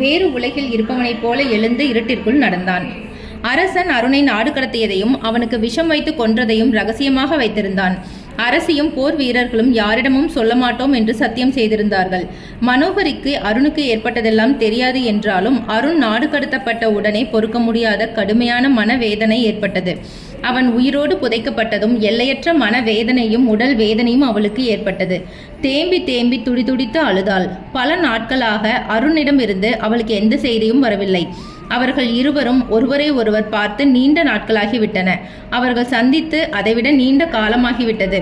வேறு உலகில் இருப்பவனைப் போல எழுந்து இருட்டிற்குள் நடந்தான். அரசன் அருணை நாடு கடத்தியதையும் அவனுக்கு விஷம் வைத்து கொன்றதையும் ரகசியமாக வைத்திருந்தான். அரசியும் போர் வீரர்களும் யாரிடமும் சொல்ல மாட்டோம் என்று சத்தியம் செய்திருந்தார்கள். மனோகரிக்கு அருணுக்கு ஏற்பட்டதெல்லாம் தெரியாது என்றாலும் அருண் நாடு கடத்தப்பட்ட உடனே பொறுக்க முடியாத கடுமையான மனவேதனை ஏற்பட்டது. அவன் உயிரோடு புதைக்கப்பட்டதும் எல்லையற்ற மனவேதனையும் உடல் வேதனையும் அவளுக்கு ஏற்பட்டது. தேம்பி தேம்பி துடிதுடித்து அழுதாள். பல நாட்களாக அருணிடமிருந்து அவளுக்கு எந்த செய்தியும் வரவில்லை. அவர்கள் இருவரும் ஒருவரை ஒருவர் பார்த்து நீண்ட நாட்களாகிவிட்டன. அவர்கள் சந்தித்து அதைவிட நீண்ட காலமாகிவிட்டது.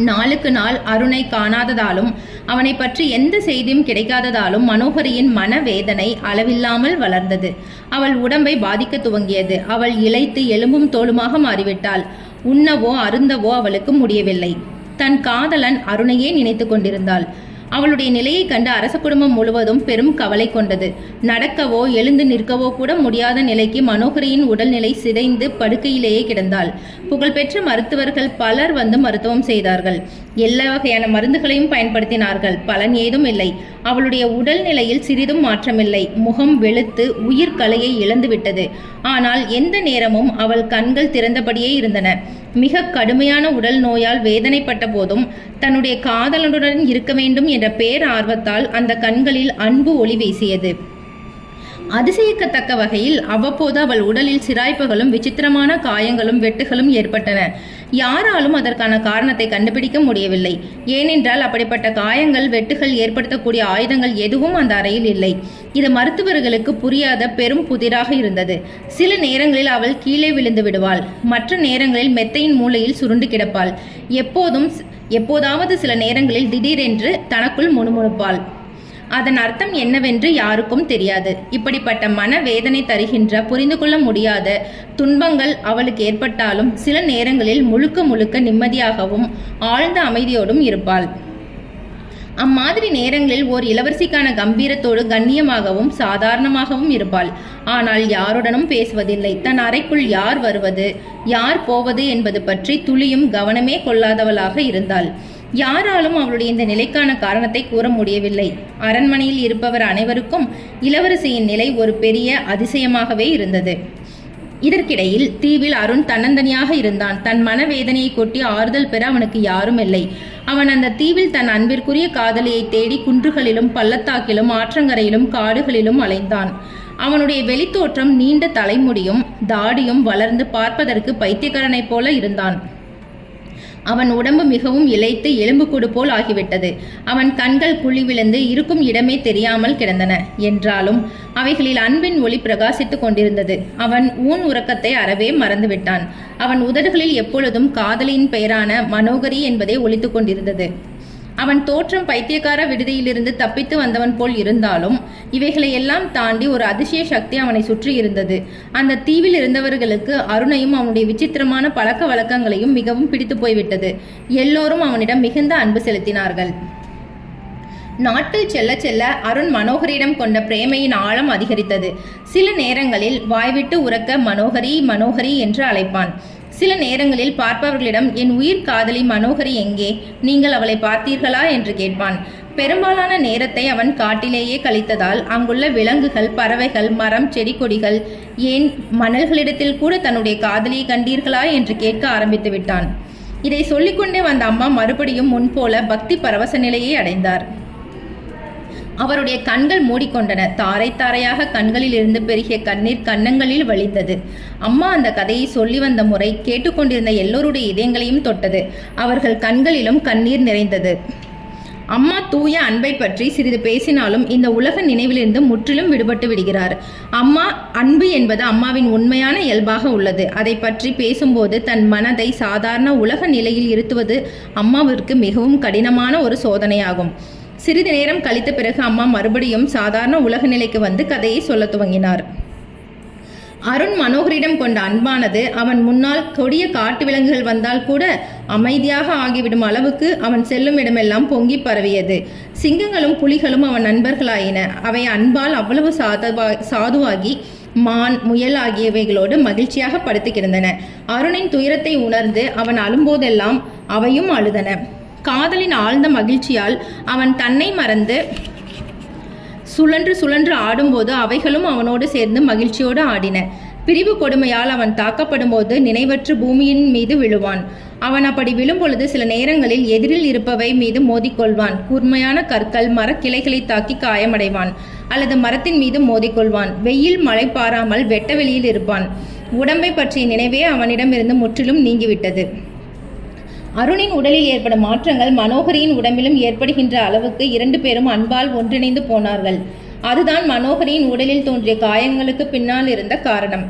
நாளுக்கு நாள் அருணை காணாததாலும் அவனை பற்றி எந்த செய்தியும் கிடைக்காததாலும் மனோகரியின் மனவேதனை அளவில்லாமல் வளர்ந்தது. அவள் உடம்பை பாதிக்க துவங்கியது. அவள் இளைத்து எலும்பும் தோலுமாக மாறிவிட்டாள். உண்ணவோ அருந்தவோ அவளுக்கு முடியவில்லை. தன் காதலன் அருணையே நினைத்து கொண்டிருந்தாள். அவளுடைய நிலையை கண்டு அரச குடும்பம் முழுவதும் பெரும் கவலை கொண்டது. நடக்கவோ எழுந்து நிற்கவோ கூட முடியாத நிலைக்கு மனோகரியின் உடல்நிலை சிதைந்து படுக்கையிலேயே கிடந்தாள். புகழ்பெற்ற மருத்துவர்கள் பலர் வந்து மருத்துவம் செய்தார்கள். எல்லா வகையான மருந்துகளையும் பயன்படுத்தினார்கள். பலன் ஏதும் இல்லை. அவளுடைய உடல்நிலையில் சிறிதும் மாற்றமில்லை. முகம் வெளுத்து உயிர் கலையை இழந்துவிட்டது. ஆனால் எந்த நேரமும் அவள் கண்கள் திறந்தபடியே இருந்தன. மிக கடுமையான உடல் நோயால் வேதனைப்பட்ட போதும் தன்னுடைய காதலனுடன் இருக்க வேண்டும் என்ற பேரார்வத்தால் அந்த கண்களில் அன்பு ஒளி வீசியது. அதிசயிக்கத்தக்க வகையில் அவ்வப்போது அவள் உடலில் சிராய்ப்புகளும் விசித்திரமான காயங்களும் வெட்டுகளும் ஏற்பட்டன. யாராலும் அதற்கான காரணத்தை கண்டுபிடிக்க முடியவில்லை. ஏனென்றால் அப்படிப்பட்ட காயங்கள் வெட்டுகள் ஏற்படுத்தக்கூடிய ஆயுதங்கள் எதுவும் அந்த அறையில் இல்லை. இது மருத்துவர்களுக்கு புரியாத பெரும் புதிராக இருந்தது. சில நேரங்களில் அவள் கீழே விழுந்து விடுவாள். மற்ற நேரங்களில் மெத்தையின் மூலையில் சுருண்டு கிடப்பாள். எப்போதாவது சில நேரங்களில் திடீரென்று தனக்குள் முணுமுணுப்பாள். அதன் அர்த்தம் என்னவென்று யாருக்கும் தெரியாது. இப்படிப்பட்ட மனவேதனை தருகின்ற புரிந்து கொள்ள முடியாத துன்பங்கள் அவளுக்கு ஏற்பட்டாலும் சில நேரங்களில் முழுக்க முழுக்க நிம்மதியாகவும் ஆழ்ந்த அமைதியோடும் இருப்பாள். அம்மாதிரி நேரங்களில் ஓர் இளவரசிக்கான கம்பீரத்தோடு கண்ணியமாகவும் சாதாரணமாகவும் இருப்பாள். ஆனால் யாருடனும் பேசுவதில்லை. தன் அறைக்குள் யார் வருவது யார் போவது என்பது பற்றி துளியும் கவனமே கொள்ளாதவளாக இருந்தாள். யாராலும் அவளுடைய இந்த நிலைக்கான காரணத்தை கூற முடியவில்லை. அரண்மனையில் இருப்பவர் அனைவருக்கும் இளவரசியின் நிலை ஒரு பெரிய அதிசயமாகவே இருந்தது. இதற்கிடையில் தீவில் அருண் தன்னந்தனியாக இருந்தான். தன் மனவேதனையை கொட்டி ஆறுதல் பெற அவனுக்கு யாரும் இல்லை. அவன் அந்த தீவில் தன் அன்பிற்குரிய காதலியை தேடி குன்றுகளிலும் பள்ளத்தாக்கிலும் ஆற்றங்கரையிலும் காடுகளிலும் அலைந்தான். அவனுடைய வெளித்தோற்றம் நீண்ட தலைமுடியும் தாடியும் வளர்ந்து பார்ப்பதற்கு பைத்தியக்காரனைப் போல இருந்தான். அவன் உடம்பு மிகவும் இளைத்து எலும்புக்கூடு போல் ஆகிவிட்டது. அவன் கண்கள் குழி விழுந்து இருக்கும் இடமே தெரியாமல் கிடந்தன. என்றாலும் அவைகளில் அன்பின் ஒளி பிரகாசித்துக் கொண்டிருந்தது. அவன் ஊன் உறக்கத்தை அறவே மறந்துவிட்டான். அவன் உதடுகளில் எப்பொழுதும் காதலியின் பெயரான மனோகரி என்பதே ஒலித்துக் கொண்டிருந்தது. அவன் தோற்றம் பைத்தியக்கார விடுதியிலிருந்து தப்பித்து வந்தவன் போல் இருந்தாலும் இவைகளை எல்லாம் தாண்டி ஒரு அதிசய சக்தி அவனை சுற்றி இருந்தது. அந்த தீவில் இருந்தவர்களுக்கு அருணையும் அவனுடைய விசித்திரமான பழக்க வழக்கங்களையும் மிகவும் பிடித்து போய்விட்டது. எல்லோரும் அவனிடம் மிகுந்த அன்பு செலுத்தினார்கள். நாட்கள் செல்ல செல்ல அருண் மனோகரியிடம் கொண்ட பிரேமையின் ஆழம் அதிகரித்தது. சில நேரங்களில் வாய்விட்டு உரக்க மனோகரி மனோகரி என்று அழைப்பான். சில நேரங்களில் பார்ப்பவர்களிடம் என் உயிர் காதலி மனோகரி எங்கே, நீங்கள் அவளை பார்த்தீர்களா என்று கேட்பான். பெரும்பாலான நேரத்தை அவன் காட்டிலேயே கழித்ததால் அங்குள்ள விலங்குகள், பறவைகள், மரம், செடி கொடிகள், ஏன் மணல்களிடத்தில் கூட தன்னுடைய காதலியை கண்டீர்களா என்று கேட்க ஆரம்பித்து விட்டான். இதை சொல்லிக்கொண்டே வந்த அம்மா மறுபடியும் முன்போல பக்தி பரவச நிலையை அடைந்தார். அவருடைய கண்கள் மூடிக்கொண்டன. தாரை தாரையாக கண்களில் இருந்து பெருகிய கண்ணீர் கன்னங்களில் வழிந்தது. அம்மா அந்த கதையை சொல்லி வந்த முறை கேட்டுக்கொண்டிருந்த எல்லோருடைய இதயங்களையும் தொட்டது. அவர்கள் கண்களிலும் கண்ணீர் நிறைந்தது. அம்மா தூய அன்பை பற்றி சிறிது பேசினாலும் இந்த உலக நினைவிலிருந்து முற்றிலும் விடுபட்டு விடுகிறார். அம்மா அன்பு என்பது அம்மாவின் உண்மையான இயல்பாக உள்ளது. அதை பற்றி பேசும்போது தன் மனதை சாதாரண உலக நிலையில் இருத்துவது அம்மாவிற்கு மிகவும் கடினமான ஒரு சோதனையாகும். சிறிது நேரம் கழித்த பிறகு அம்மா மறுபடியும் சாதாரண உலக நிலைக்கு வந்து கதையை சொல்ல துவங்கினார். அருண் மனோகரிடம் கொண்ட அன்பானது அவன் முன்னால் கொடிய காட்டு விலங்குகள் வந்தால் கூட அமைதியாக ஆகிவிடும் அளவுக்கு அவன் செல்லும் இடமெல்லாம் பொங்கி பரவியது. சிங்கங்களும் புலிகளும் அவன் நண்பர்களாயின. அவை அன்பால் அவ்வளவு சாதுவாகி மான், முயல் ஆகியவைகளோடு மகிழ்ச்சியாக படுத்து கிடந்தன. அருணின் துயரத்தை உணர்ந்து அவன் அழும்போதெல்லாம் அவையும் அழுதன. காதலின் ஆழ்ந்த மகிழ்ச்சியால் அவன் தன்னை மறந்து சுழன்று சுழன்று ஆடும்போது அவைகளும் அவனோடு சேர்ந்து மகிழ்ச்சியோடு ஆடின. பிரிவு கொடுமையால் அவன் தாக்கப்படும் போது நினைவற்று பூமியின் மீது விழுவான். அவன் அப்படி விழும்பொழுது சில நேரங்களில் எதிரில் இருப்பவை மீது மோதிக்கொள்வான். கூர்மையான கற்கள் மரக்கிளைகளை தாக்கி காயமடைவான் அல்லது மரத்தின் மீது மோதிக்கொள்வான். வெயில் மழை பாராமல் வெட்ட வெளியில் இருப்பான். உடம்பை பற்றிய நினைவே அவனிடமிருந்து முற்றிலும் நீங்கிவிட்டது. அருணின் உடலில் ஏற்படும் மாற்றங்கள் மனோகரியின் உடம்பிலும் ஏற்படுகின்ற அளவுக்கு 2 பேரும் அன்பால் ஒன்றிணைந்து போனார்கள். அதுதான் மனோகரியின் உடலில் தோன்றிய காயங்களுக்கு பின்னால் இருந்த காரணம்.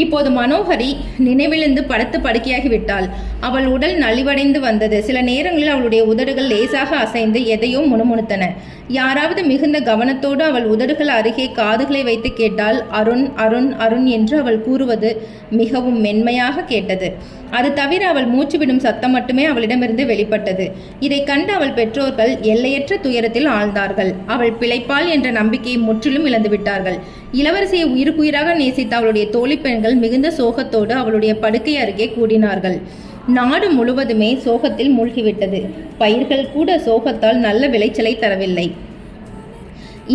இப்போது மனோகரி நினைவிழந்து படுத்து படுக்கையாகிவிட்டாள். அவள் உடல் நலிவடைந்து வந்தது. சில நேரங்களில் அவளுடைய உதடுகள் லேசாக அசைந்து எதையோ முணுமுணுத்தன. யாராவது மிகுந்த கவனத்தோடு அவள் உதடுகள் அருகே காதுகளை வைத்து கேட்டால் அருண் அருண் அருண் என்று அவள் கூறுவது மிகவும் மென்மையாக கேட்டது. அது தவிர அவள் மூச்சு விடும் சத்தம் மட்டுமே அவளிடமிருந்து வெளிப்பட்டது. இதை கண்டு அவள் பெற்றோர்கள் எல்லையற்ற துயரத்தில் ஆழ்ந்தார்கள். அவள் பிழைப்பாள் என்ற நம்பிக்கையை முற்றிலும் இழந்துவிட்டார்கள். இளவரசியை உயிருக்குயிராக நேசித்த அவளுடைய தோழி பெண்கள் மிகுந்த சோகத்தோடு அவளுடைய படுக்கை அருகே கூடினார்கள். நாடு முழுவதுமே சோகத்தில் மூழ்கிவிட்டது. பயிர்கள் கூட சோகத்தால் நல்ல விளைச்சலை தரவில்லை.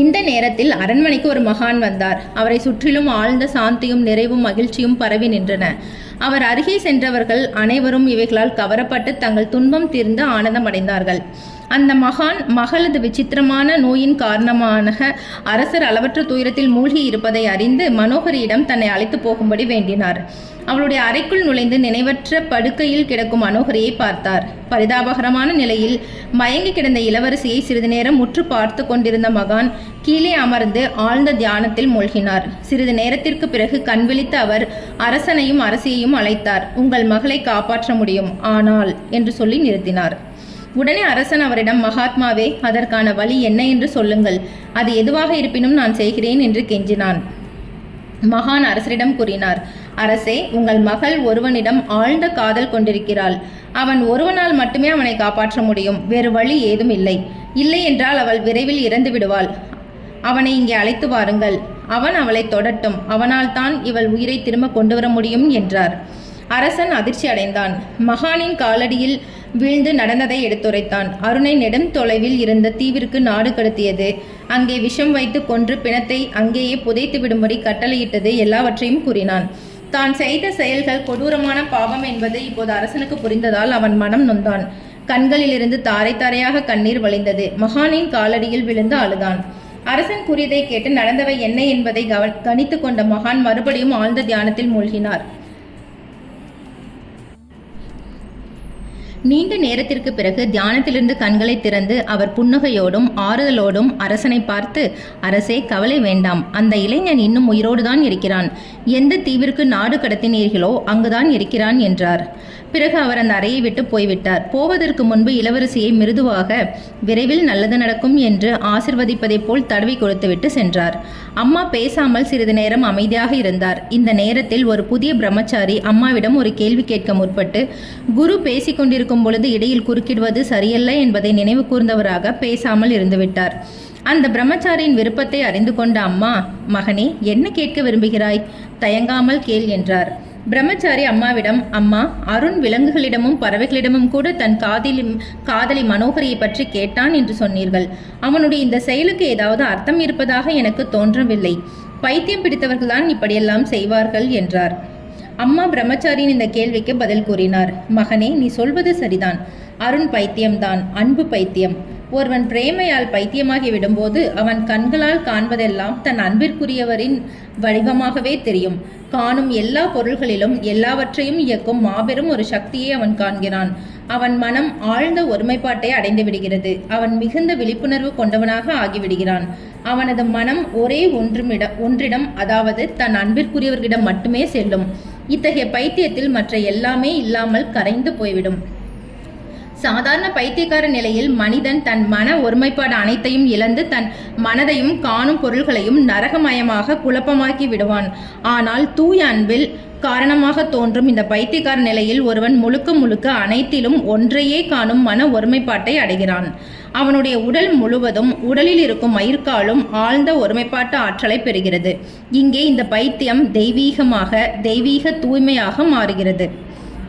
இந்த நேரத்தில் அரண்மனைக்கு ஒரு மகான் வந்தார். அவரை சுற்றிலும் ஆழ்ந்த சாந்தியும் நிறைவும் மகிழ்ச்சியும் பரவி நின்றன. அவர் அருகே சென்றவர்கள் அனைவரும் இவைகளால் கவரப்பட்டு தங்கள் துன்பம் தீர்ந்து ஆனந்தமடைந்தார்கள். அந்த மகான் மகளது விசித்திரமான நோயின் காரணமாக அரசர் அளவற்ற துயரத்தில் மூழ்கி இருப்பதை அறிந்து மனோகரியிடம் தன்னை அழைத்து போகும்படி வேண்டினார். அவளுடைய அறைக்குள் நுழைந்து நினைவற்ற படுக்கையில் கிடக்கும் மனோகரியை பார்த்தார். பரிதாபகரமான நிலையில் மயங்கி கிடந்த இளவரசியை சிறிது நேரம் முற்று பார்த்து கொண்டிருந்த மகான் கீழே அமர்ந்து ஆழ்ந்த தியானத்தில் மூழ்கினார். சிறிது நேரத்திற்கு பிறகு கண்விழித்த அவர் அரசனையும் அரசியையும் அழைத்தார். உங்கள் மகளை காப்பாற்ற முடியும், ஆனால் என்று சொல்லி நிறுத்தினார். உடனே அரசன் அவரிடம், மகாத்மாவே, அதற்கான வழி என்ன என்று சொல்லுங்கள். அது எதுவாக இருப்பினும் நான் செய்கிறேன் என்று கெஞ்சினான். மகான் அரசரிடம் கூறினார், அரசே, உங்கள் மகள் ஒருவனிடம் ஆழ்ந்த காதல் கொண்டிருக்கிறாள். அவன் ஒருவனால் மட்டுமே அவனை காப்பாற்ற முடியும். வேறு வழி ஏதும் இல்லை. இல்லை என்றால் அவள் விரைவில் இறந்து விடுவாள். அவனை இங்கே அழைத்து வாருங்கள். அவன் அவளை தொடட்டும். அவனால் தான் இவள் உயிரை திரும்ப கொண்டு வர முடியும் என்றார். அரசன் அதிர்ச்சி அடைந்தான். மகானின் காலடியில் வீழ்ந்து நடந்ததை எடுத்துரைத்தான். அருணை நெடும் தொலைவில் இருந்த தீவிற்கு நாடு கடத்தியது, அங்கே விஷம் வைத்து கொன்று பிணத்தை அங்கேயே புதைத்து விடும்படி கட்டளையிட்டது, எல்லாவற்றையும் கூறினான். தான் செய்த செயல்கள் கொடூரமான பாவம் என்பது இப்போது அரசனுக்கு புரிந்ததால் அவன் மனம் நொந்தான். கண்களிலிருந்து தாரை தாரையாக கண்ணீர் வழிந்தது. மகானின் காலடியில் விழுந்து அழுதான். அரசன் கூறியதை கேட்டு நடந்தவை என்ன என்பதை கணித்து கொண்ட மகான் மறுபடியும் ஆழ்ந்த தியானத்தில் மூழ்கினார். நீண்ட நேரத்திற்கு பிறகு தியானத்திலிருந்து கண்களை திறந்து அவர் புன்னகையோடும் ஆறுதலோடும் அரசனை பார்த்து, அரசே, கவலை வேண்டாம். அந்த இளைஞன் இன்னும் உயிரோடுதான் இருக்கிறான். எந்த தீவிற்கு நாடு கடத்தினீர்களோ அங்குதான் இருக்கிறான் என்றார். பிறகு அவர் அந்த அறையை விட்டு போய்விட்டார். போவதற்கு முன்பு இளவரசியை மிருதுவாக, விரைவில் நல்லது நடக்கும் என்று ஆசிர்வதிப்பதைப் போல் தடவி கொடுத்துவிட்டு சென்றார். அம்மா பேசாமல் சிறிது நேரம் அமைதியாக இருந்தார். இந்த நேரத்தில் ஒரு புதிய பிரம்மச்சாரி அம்மாவிடம் ஒரு கேள்வி கேட்க முற்பட்டு, குரு பேசிக் கொண்டிருக்கும் பொழுது இடையில் குறுக்கிடுவது சரியல்ல என்பதை நினைவு கூர்ந்தவராக பேசாமல் இருந்துவிட்டார். அந்த பிரம்மச்சாரியின் விருப்பத்தை அறிந்து கொண்ட அம்மா, மகனே, என்ன கேட்க விரும்புகிறாய்? தயங்காமல் கேள் என்றார். பிரம்மச்சாரி அம்மாவிடம், அம்மா, அருண் விலங்குகளிடமும் பறவைகளிடமும் கூட தன் காதலி மனோகரியை பற்றி கேட்டான் என்று சொன்னீர்கள். அவனுடைய இந்த செயலுக்கு ஏதாவது அர்த்தம் இருப்பதாக எனக்கு தோன்றவில்லை. பைத்தியம் பிடித்தவர்கள்தான் இப்படியெல்லாம் செய்வார்கள் என்றார். அம்மா பிரம்மச்சாரியின் இந்த கேள்விக்கு பதில் கூறினார். மகனே, நீ சொல்வது சரிதான். அருண் பைத்தியம்தான், அன்பு பைத்தியம். ஒருவன் பிரேமையால் பைத்தியமாகி விடும்போது அவன் கண்களால் காண்பதெல்லாம் தன் அன்பிற்குரியவரின் வடிவமாகவே தெரியும். காணும் எல்லா பொருள்களிலும் எல்லாவற்றையும் இயக்கும் மாபெரும் ஒரு சக்தியை அவன் காண்கிறான். அவன் மனம் ஆழ்ந்த ஒருமைப்பாட்டை அடைந்து விடுகிறது. அவன் மிகுந்த விழிப்புணர்வு கொண்டவனாக ஆகிவிடுகிறான். அவனது மனம் ஒரே ஒன்றிடம், அதாவது தன் அன்பிற்குரியவர்களிடம் மட்டுமே செல்லும். இத்தகைய பைத்தியத்தில் மற்ற எல்லாமே இல்லாமல் கரைந்து போய்விடும். சாதாரண பைத்தியக்கார நிலையில் மனிதன் தன் மன ஒருமைப்பாடு அனைத்தையும் இழந்து தன் மனதையும் காணும் பொருள்களையும் நரகமயமாக குழப்பமாக்கி விடுவான். ஆனால் தூய அன்பில் காரணமாக தோன்றும் இந்த பைத்தியக்கார நிலையில் ஒருவன் முழுக்க முழுக்க அனைத்திலும் ஒன்றையே காணும் மன ஒருமைப்பாட்டை அடைகிறான். அவனுடைய உடல் முழுவதும் உடலில் இருக்கும் மயிர்காலும் ஆழ்ந்த ஒருமைப்பாட்டு ஆற்றலை பெறுகிறது. இங்கே இந்த பைத்தியம் தெய்வீக தூய்மையாக மாறுகிறது.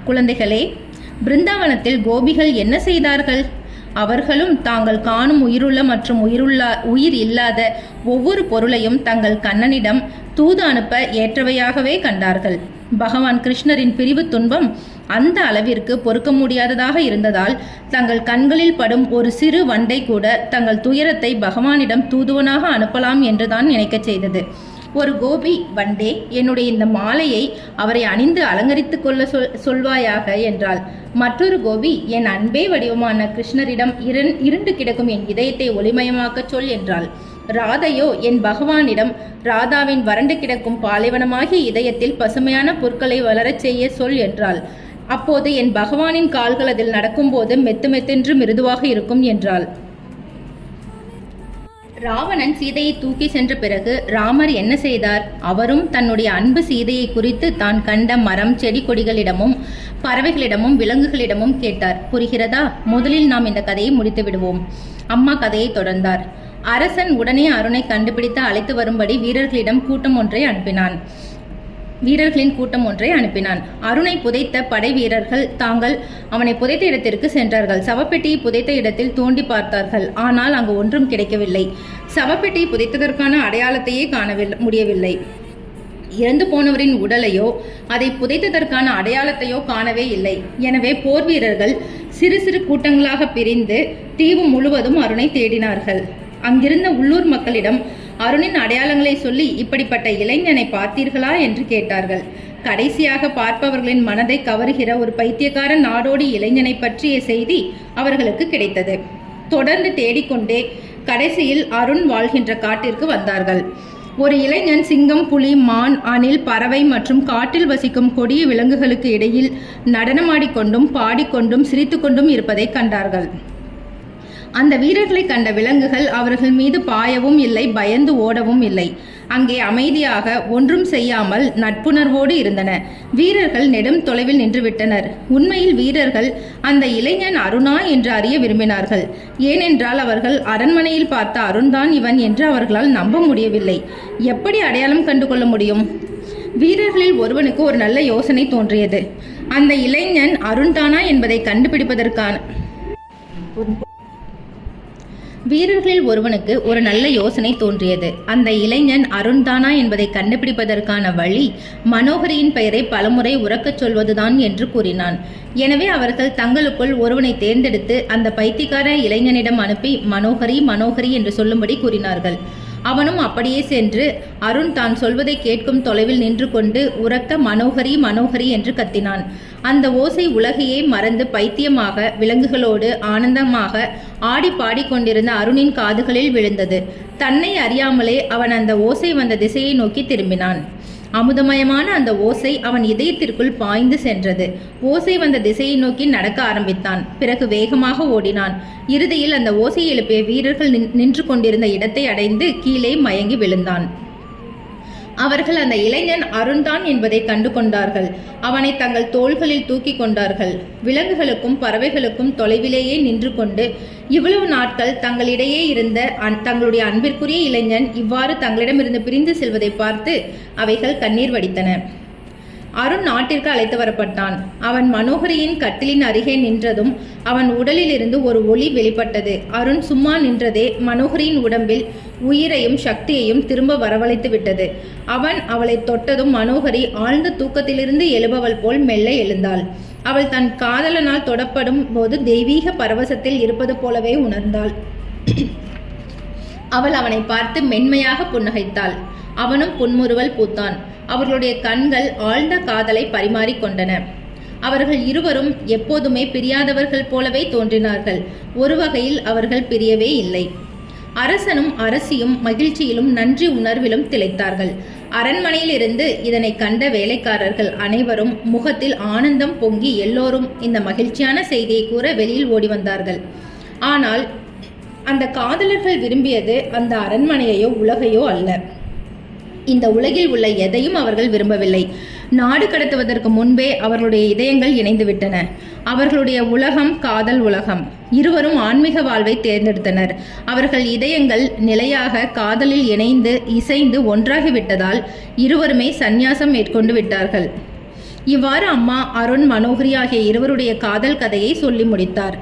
குழந்தைகளே, பிருந்தாவனத்தில் கோபிகள் என்ன செய்தார்கள்? அவர்களும் தாங்கள் காணும் உயிருள்ள மற்றும் உயிர் இல்லாத ஒவ்வொரு பொருளையும் தங்கள் கண்ணனிடம் தூது அனுப்ப ஏற்றவையாகவே கண்டார்கள். பகவான் கிருஷ்ணரின் பிரிவு துன்பம் அந்த அளவிற்கு பொறுக்க முடியாததாக இருந்ததால் தங்கள் கண்களில் படும் ஒரு சிறு வண்டை கூட தங்கள் துயரத்தை பகவானிடம் தூதுவனாக அனுப்பலாம் என்றுதான் நினைக்கச் செய்தது. ஒரு கோபி, வண்டே, என்னுடைய இந்த மாலையை அவரை அணிந்து அலங்கரித்து கொள்ள சொல்வாயாக என்றாள். மற்றொரு கோபி, என் அன்பே வடிவமான கிருஷ்ணரிடம் இருண்டு கிடக்கும் என் இதயத்தை ஒளிமயமாக்க சொல் என்றாள். ராதையோ என் பகவானிடம் ராதாவின் வறண்டு கிடக்கும் பாலைவனமாகிய இதயத்தில் பசுமையான பொருட்களை வளரச் செய்ய சொல் என்றாள். அப்போது என் பகவானின் கால்கள் அதில் நடக்கும்போது மெத்து மிருதுவாக இருக்கும் என்றாள். ராவணன் சீதையை தூக்கி சென்ற பிறகு ராமர் என்ன செய்தார்? அவரும் தன்னுடைய அன்பு சீதையை குறித்து தான் கண்ட மரம், செடி கொடிகளிடமும் பறவைகளிடமும் விலங்குகளிடமும் கேட்டார். புரிகிறதா? முதலில் நாம் இந்த கதையை முடித்து விடுவோம். அம்மா கதையை தொடர்ந்தார். அரசன் உடனே அருணை கண்டுபிடித்து அழைத்து வரும்படி வீரர்களின் கூட்டம் ஒன்றை அனுப்பினான். அருணை புதைத்த படை வீரர்கள் தாங்கள் அவனை புதைத்த இடத்திற்கு சென்றார்கள். சவப்பெட்டியை புதைத்த இடத்தில் தோண்டி பார்த்தார்கள். ஆனால் அங்கு ஒன்றும் கிடைக்கவில்லை. சவப்பெட்டியை புதைத்ததற்கான அடையாளத்தையே காண முடியவில்லை. இறந்து போனவரின் உடலையோ அதை புதைத்ததற்கான அடையாளத்தையோ காணவே இல்லை. எனவே போர் வீரர்கள் சிறு சிறு கூட்டங்களாக பிரிந்து தீவு முழுவதும் அருணை தேடினார்கள். அங்கிருந்த உள்ளூர் மக்களிடம் அருணின் அடையாளங்களை சொல்லி இப்படிப்பட்ட இளைஞனை பார்த்தீர்களா என்று கேட்டார்கள். கடைசியாக பார்ப்பவர்களின் மனதை கவருகிற ஒரு பைத்தியக்கார நாடோடி இளைஞனை பற்றிய செய்தி அவர்களுக்கு கிடைத்தது. தொடர்ந்து தேடிக்கொண்டே கடைசியில் அருண் வாழ்கின்ற காட்டிற்கு வந்தார்கள். ஒரு இளைஞன் சிங்கம், புலி, மான், அணில், பறவை மற்றும் காட்டில் வசிக்கும் கொடிய விலங்குகளுக்கு இடையில் நடனமாடிக்கொண்டும் பாடிக்கொண்டும் சிரித்துக்கொண்டும் இருப்பதை கண்டார்கள். அந்த வீரர்களை கண்ட விலங்குகள் அவர்கள் மீது பாயவும் இல்லை, பயந்து ஓடவும் இல்லை. அங்கே அமைதியாக ஒன்றும் செய்யாமல் நட்புணர்வோடு இருந்தன. வீரர்கள் நெடும் தொலைவில் நின்றுவிட்டனர். உண்மையில் வீரர்கள் அந்த இளைஞன் அருணா என்று அறிய விரும்பினார்கள். ஏனென்றால் அவர்கள் அரண்மனையில் பார்த்த அருண்தான் இவன் என்று அவர்களால் நம்ப முடியவில்லை. எப்படி அடையாளம் கண்டு கொள்ள முடியும்? வீரர்களில் ஒருவனுக்கு ஒரு நல்ல யோசனை தோன்றியது. அந்த இளைஞன் அருண்தானா என்பதை கண்டுபிடிப்பதற்கான வீரர்களில் ஒருவனுக்கு ஒரு நல்ல யோசனை தோன்றியது. அந்த இளைஞன் அருண்தானா என்பதை கண்டுபிடிப்பதற்கான வழி மனோகரியின் பெயரை பலமுறை உரக்கச் சொல்வதுதான் என்று கூறினான். எனவே அவர்கள் தங்களுக்குள் ஒருவனை தேர்ந்தெடுத்து அந்த பைத்தியக்கார இளைஞனிடம் அனுப்பி மனோகரி என்று சொல்லும்படி கூறினார்கள். அவனும் அப்படியே சென்று அருண் தான் சொல்வதை கேட்கும் தொலைவில் நின்று கொண்டு உரக்க மனோகரி என்று கத்தினான். அந்த ஓசை உலகையே மறந்து பைத்தியமாக விலங்குகளோடு ஆனந்தமாக ஆடி பாடிக்கொண்டிருந்த அருணின் காதுகளில் விழுந்தது. தன்னை அறியாமலே அவன் அந்த ஓசை வந்த திசையை நோக்கி திரும்பினான். அமுதமயமான அந்த ஓசை அவன் இதயத்திற்குள் பாய்ந்து சென்றது. ஓசை வந்த திசையை நோக்கி நடக்க ஆரம்பித்தான். பிறகு வேகமாக ஓடினான். இறுதியில் அந்த ஓசை எழுப்பிய வீரர்கள் நின்று கொண்டிருந்த இடத்தை அடைந்து கீழே மயங்கி விழுந்தான். அவர்கள் அந்த இளைஞன் அருண்தான் என்பதை கண்டு கொண்டார்கள். அவனை தங்கள் தோள்களில் தூக்கி கொண்டார்கள். விலங்குகளுக்கும் பறவைகளுக்கும் தொலைவிலேயே நின்று கொண்டு இவ்வளவு நாட்கள் தங்களிடையே இருந்த தங்களுடைய அன்பிற்குரிய இளைஞன் இவ்வாறு தங்களிடமிருந்து பிரிந்து செல்வதை பார்த்து அவைகள் கண்ணீர் வடித்தன. அருண் நாட்டிற்கு அழைத்து வரப்பட்டான். அவன் மனோகரியின் கட்டிலின் அருகே நின்றதும் அவன் உடலில் இருந்து ஒரு ஒளி வெளிப்பட்டது. அருண் சும்மா நின்றதே மனோகரியின் உடம்பில் உயிரையும் சக்தியையும் திரும்ப வரவழைத்து விட்டது. அவன் அவளை தொட்டதும் மனோகரி ஆழ்ந்த தூக்கத்திலிருந்து எழுபவள் போல் மெல்ல எழுந்தாள். அவள் தன் காதலனால் தொடப்படும் போது தெய்வீக பரவசத்தில் இருப்பது போலவே உணர்ந்தாள். அவள் அவனை பார்த்து மென்மையாக புன்னகைத்தாள். அவனும் புன்முறுவல் பூத்தான். அவர்களுடைய கண்கள் ஆழ்ந்த காதலை பரிமாறிக்கொண்டன. அவர்கள் இருவரும் எப்போதுமே பிரியாதவர்கள் போலவே தோன்றினார்கள். ஒரு வகையில் அவர்கள் பிரியவே இல்லை. அரசனும் அரசியும் மகிழ்ச்சியிலும் நன்றி உணர்விலும் திளைத்தார்கள். அரண்மனையில் இருந்து இதனை கண்ட வேலைக்காரர்கள் அனைவரும் முகத்தில் ஆனந்தம் பொங்கி எல்லோரும் இந்த மகிழ்ச்சியான செய்தியை கூற வெளியில் ஓடி வந்தார்கள். ஆனால் அந்த காதலர்கள் விரும்பியது அந்த அரண்மனையையோ உலகையோ அல்ல. இந்த உலகில் உள்ள எதையும் அவர்கள் விரும்பவில்லை. நாடு கடத்துவதற்கு முன்பே அவர்களுடைய இதயங்கள் இணைந்து விட்டன. அவர்களுடைய உலகம் காதல் உலகம். இருவரும் ஆன்மீக வாழ்வை தேர்ந்தெடுத்தனர். அவர்கள் இதயங்கள் நிலையாக காதலில் இணைந்து இசைந்து ஒன்றாகிவிட்டதால் இருவருமே சந்நியாசம் மேற்கொண்டு விட்டார்கள். இவ்வாறு அம்மா, அருண், மனோகரி ஆகிய இருவருடைய காதல் கதையை சொல்லி முடித்தார்.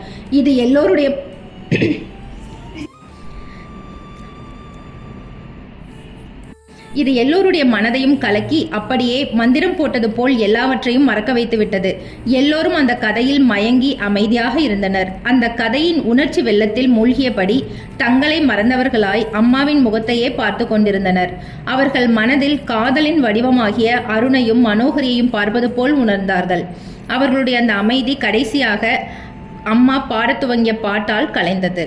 இது எல்லோருடைய மனதையும் கலக்கி அப்படியே மந்திரம் போட்டது போல் எல்லாவற்றையும் மறக்க வைத்து விட்டது. எல்லோரும் அந்த கதையில் மயங்கி அமைதியாக இருந்தனர். அந்த கதையின் உணர்ச்சி வெள்ளத்தில் மூழ்கியபடி தங்களை மறந்தவர்களாய் அம்மாவின் முகத்தையே பார்த்து கொண்டிருந்தனர். அவர்கள் மனதில் காதலின் வடிவமாகிய அருணையும் மனோகரியையும் பார்ப்பது போல் உணர்ந்தார்கள். அவர்களுடைய அந்த அமைதி கடைசியாக அம்மா பாடத் துவங்கிய பாட்டால் கலைந்தது.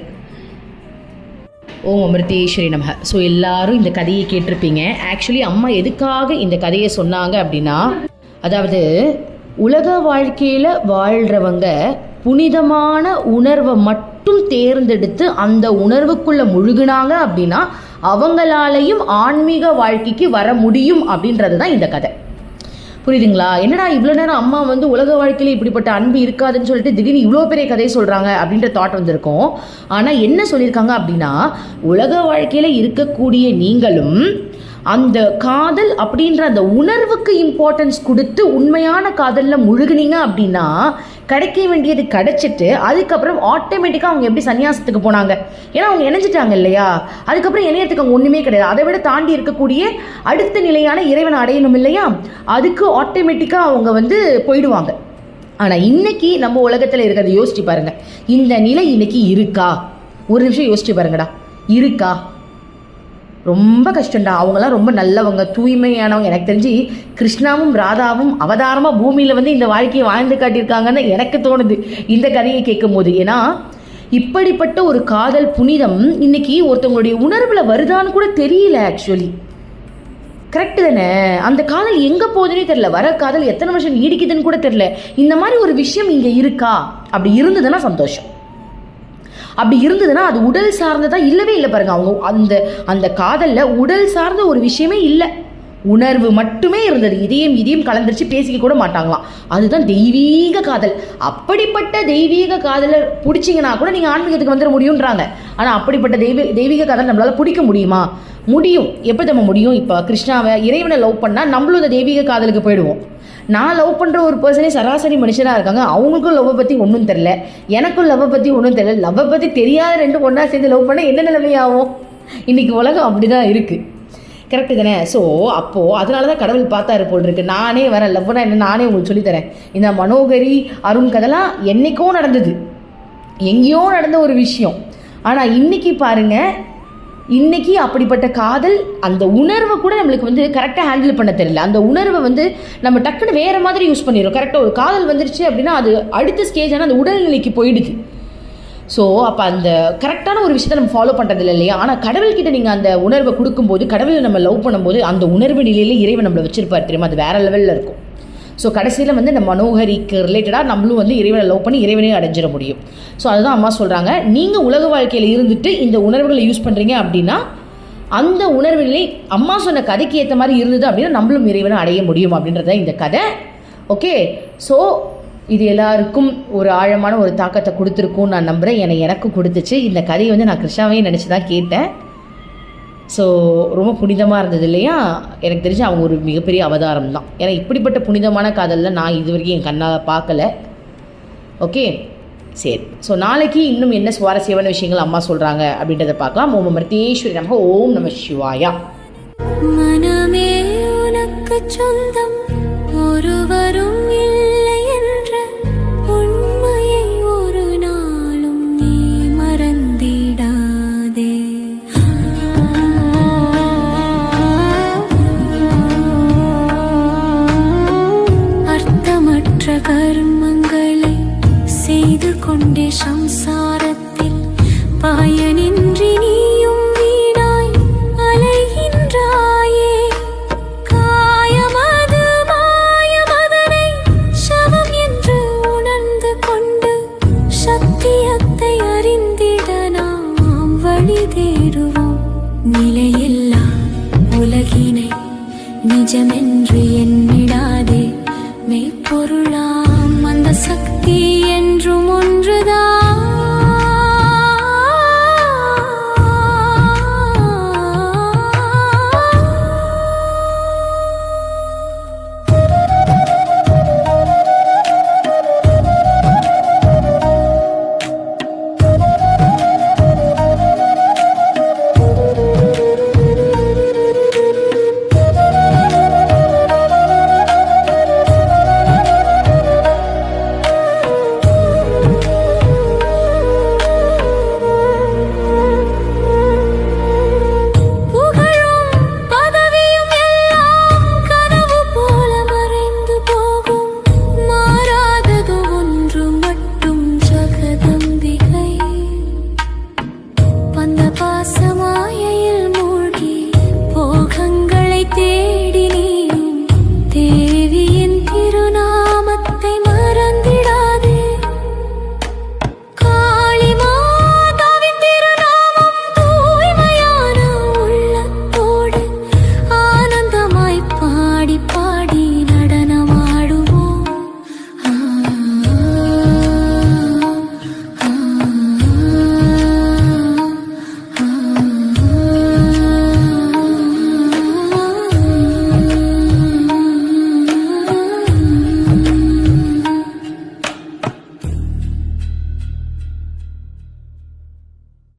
ஓம் அமிர்தேஸ்வரி நமக. ஸோ எல்லாரும் இந்த கதையை கேட்டிருப்பீங்க. ஆக்சுவலி அம்மா எதுக்காக இந்த கதையை சொன்னாங்க அப்படின்னா, அதாவது உலக வாழ்க்கையில் வாழ்கிறவங்க புனிதமான உணர்வை மட்டும் தேர்ந்தெடுத்து அந்த உணர்வுக்குள்ளே முழுகினாங்க அப்படின்னா அவங்களாலையும் ஆன்மீக வாழ்க்கைக்கு வர முடியும் அப்படின்றது தான் இந்த கதை. புரியுதுங்களா? என்னடா இவ்வளோ நேரம் அம்மா வந்து உலக வாழ்க்கையில் இப்படிப்பட்ட அன்பு இருக்காதுன்னு சொல்லிட்டு திடீர்னு இவ்வளோ பெரிய கதையை சொல்கிறாங்க அப்படின்ற தாட் வந்திருக்கும். ஆனால் என்ன சொல்லியிருக்காங்க அப்படின்னா, உலக வாழ்க்கையில் இருக்கக்கூடிய நீங்களும் அந்த காதல் அப்படின்ற அந்த உணர்வுக்கு இம்பார்ட்டன்ஸ் கொடுத்து உண்மையான காதலில் முழுகுனீங்க அப்படின்னா கிடைக்க வேண்டியது கிடைச்சிட்டு அதுக்கப்புறம் ஆட்டோமேட்டிக்காக அவங்க எப்படி சன்னியாசத்துக்கு போனாங்க, ஏன்னா அவங்க இணைஞ்சிட்டாங்க இல்லையா, அதுக்கப்புறம் இணையத்துக்கு அவங்க ஒன்றுமே கிடையாது. அதை விட தாண்டி இருக்கக்கூடிய அடுத்த நிலையான இறைவனை அடையணும் இல்லையா, அதுக்கு ஆட்டோமேட்டிக்காக அவங்க வந்து போயிடுவாங்க. ஆனால் இன்னைக்கு நம்ம உலகத்தில் இருக்கிறத யோசிச்சு பாருங்க, இந்த நிலை இன்னைக்கு இருக்கா? ஒரு நிமிஷம் யோசிச்சு பாருங்கடா, இருக்கா? ரொம்ப கஷ்டம்டா. அவங்களாம் ரொம்ப நல்லவங்க, தூய்மையானவங்க. எனக்கு தெரிஞ்சு கிருஷ்ணாவும் ராதாவும் அவதாரமாக பூமியில் வந்து இந்த வாழ்க்கையை வாழ்ந்து காட்டியிருக்காங்கன்னு எனக்கு தோணுது இந்த கதையை கேட்கும் போது. ஏன்னா இப்படிப்பட்ட ஒரு காதல் புனிதம் இன்னைக்கு ஒருத்தவங்களுடைய உணர்வில் வருதான்னு கூட தெரியல. ஆக்சுவலி கரெக்டு தானே? அந்த காதல் எங்கே போகுதுன்னே தெரியல. வர காதல் எத்தனை வருஷம் நீடிக்குதுன்னு கூட தெரியல. இந்த மாதிரி ஒரு விஷயம் இங்கே இருக்கா? அப்படி இருந்ததுன்னா சந்தோஷம். அப்படி இருந்ததுன்னா அது உடல் சார்ந்ததாக இல்லவே இல்லை. பாருங்க, அவங்க அந்த அந்த காதலில் உடல் சார்ந்த ஒரு விஷயமே இல்லை, உணர்வு மட்டுமே இருந்தது. இதையும் கலந்துருச்சு, பேசிக்க கூட மாட்டாங்களாம். அதுதான் தெய்வீக காதல். அப்படிப்பட்ட தெய்வீக காதலை பிடிச்சிங்கன்னா கூட நீங்கள் ஆன்மீகத்துக்கு வந்துட முடியுன்றாங்க. ஆனால் அப்படிப்பட்ட தெய்வீக காதல் நம்மளால் பிடிக்க முடியுமா? முடியும். எப்படி நம்ம முடியும்? இப்போ கிருஷ்ணாவை, இறைவனை லவ் பண்ணால் நம்மளும் இந்த தெய்வீக காதலுக்கு போயிடுவோம். நான் லவ் பண்ணுற ஒரு பர்சனே சராசரி மனுஷனாக இருக்காங்க, அவங்களுக்கும் லவ்வை பற்றி ஒன்றும் தெரில, எனக்கும் லவ்வை பற்றி ஒன்றும் தெரியல. லவ்வை பற்றி தெரியாத ரெண்டும் ஒன்றா சேர்ந்து லவ் பண்ணால் என்ன நிலைமையாகும்? இன்றைக்கி உலகம் அப்படி தான் இருக்குது. கரெக்டு தானே? ஸோ அப்போது அதனால தான் கடவுள் பார்த்தாரு போல் இருக்குது. நானே வரேன், லவ்னா என்ன நானே உங்களுக்கு சொல்லித்தரேன். இந்த மனோகரி அருண் கதெல்லாம் என்றைக்கோ நடந்தது, எங்கேயோ நடந்த ஒரு விஷயம். ஆனால் இன்றைக்கி பாருங்கள், இன்றைக்கி அப்படிப்பட்ட காதல், அந்த உணர்வை கூட நம்மளுக்கு வந்து கரெக்டாக ஹேண்டில் பண்ண தெரியல. அந்த உணர்வை வந்து நம்ம டக்குன்னு வேறு மாதிரி யூஸ் பண்ணிடுறோம். கரெக்டாக ஒரு காதல் வந்துருச்சு அப்படின்னா அது அடுத்த ஸ்டேஜான அந்த உடல்நிலைக்கு போயிடுது. ஸோ அப்போ அந்த கரெக்டான ஒரு விஷயத்தை நம்ம ஃபாலோ பண்ணுறதில்ல இல்லையா? ஆனால் கடவுள்கிட்ட நீங்கள் அந்த உணர்வை கொடுக்கும்போது, கடவுளை நம்ம லவ் பண்ணும்போது அந்த உணர்வு நிலையிலே இறைவன் நம்மளை வச்சிருப்பார் தெரியுமா, அது வேறு லெவலில் இருக்கும். ஸோ கடைசியில் வந்து நம்ம மனோகரிக்கு ரிலேட்டடாக நம்மளும் வந்து இறைவனை லவ் பண்ணி இறைவனையும் அடைஞ்சிட முடியும். ஸோ அதுதான் அம்மா சொல்கிறாங்க, நீங்கள் உலக வாழ்க்கையில் இருந்துட்டு இந்த உணர்வுகளை யூஸ் பண்ணுறீங்க அப்படின்னா அந்த உணர்வுகளை அம்மா சொன்ன கதைக்கு ஏற்ற மாதிரி இருந்தது அப்படின்னா நம்மளும் இறைவனை அடைய முடியும் அப்படின்றத இந்த கதை. ஓகே, ஸோ இது எல்லாருக்கும் ஒரு ஆழமான ஒரு தாக்கத்தை கொடுத்துருக்கும்னு நான் நம்புகிறேன். எனக்கும் கொடுத்துச்சு. இந்த கதையை வந்து நான் கிருஷ்ணாவையும் நினச்சி தான் கேட்டேன். ஸோ ரொம்ப புனிதமாக இருந்தது இல்லையா? எனக்கு தெரிஞ்சு அவங்க ஒரு மிகப்பெரிய அவதாரம் தான். ஏன்னா இப்படிப்பட்ட புனிதமான காதலில் நான் இது வரைக்கும் என் கண்ணால் பார்க்கல. ஓகே, சரி. ஸோ நாளைக்கு இன்னும் என்ன சுவாரஸ்யமான விஷயங்கள் அம்மா சொல்கிறாங்க அப்படின்றத பார்க்கலாம். ஓம் அமிர்தேஸ்வரி நமக. ஓம் நம சிவாயா. மனமே உனக்கு சொந்தம், ஒருவரும் இல்லை என்ற உண்மையை ஒரு நாளும் நீ மறந்திடாதே. அர்த்தமற்ற கர்மங்களை செய்து கொண்டே சம்சாரத்தில் பயனின்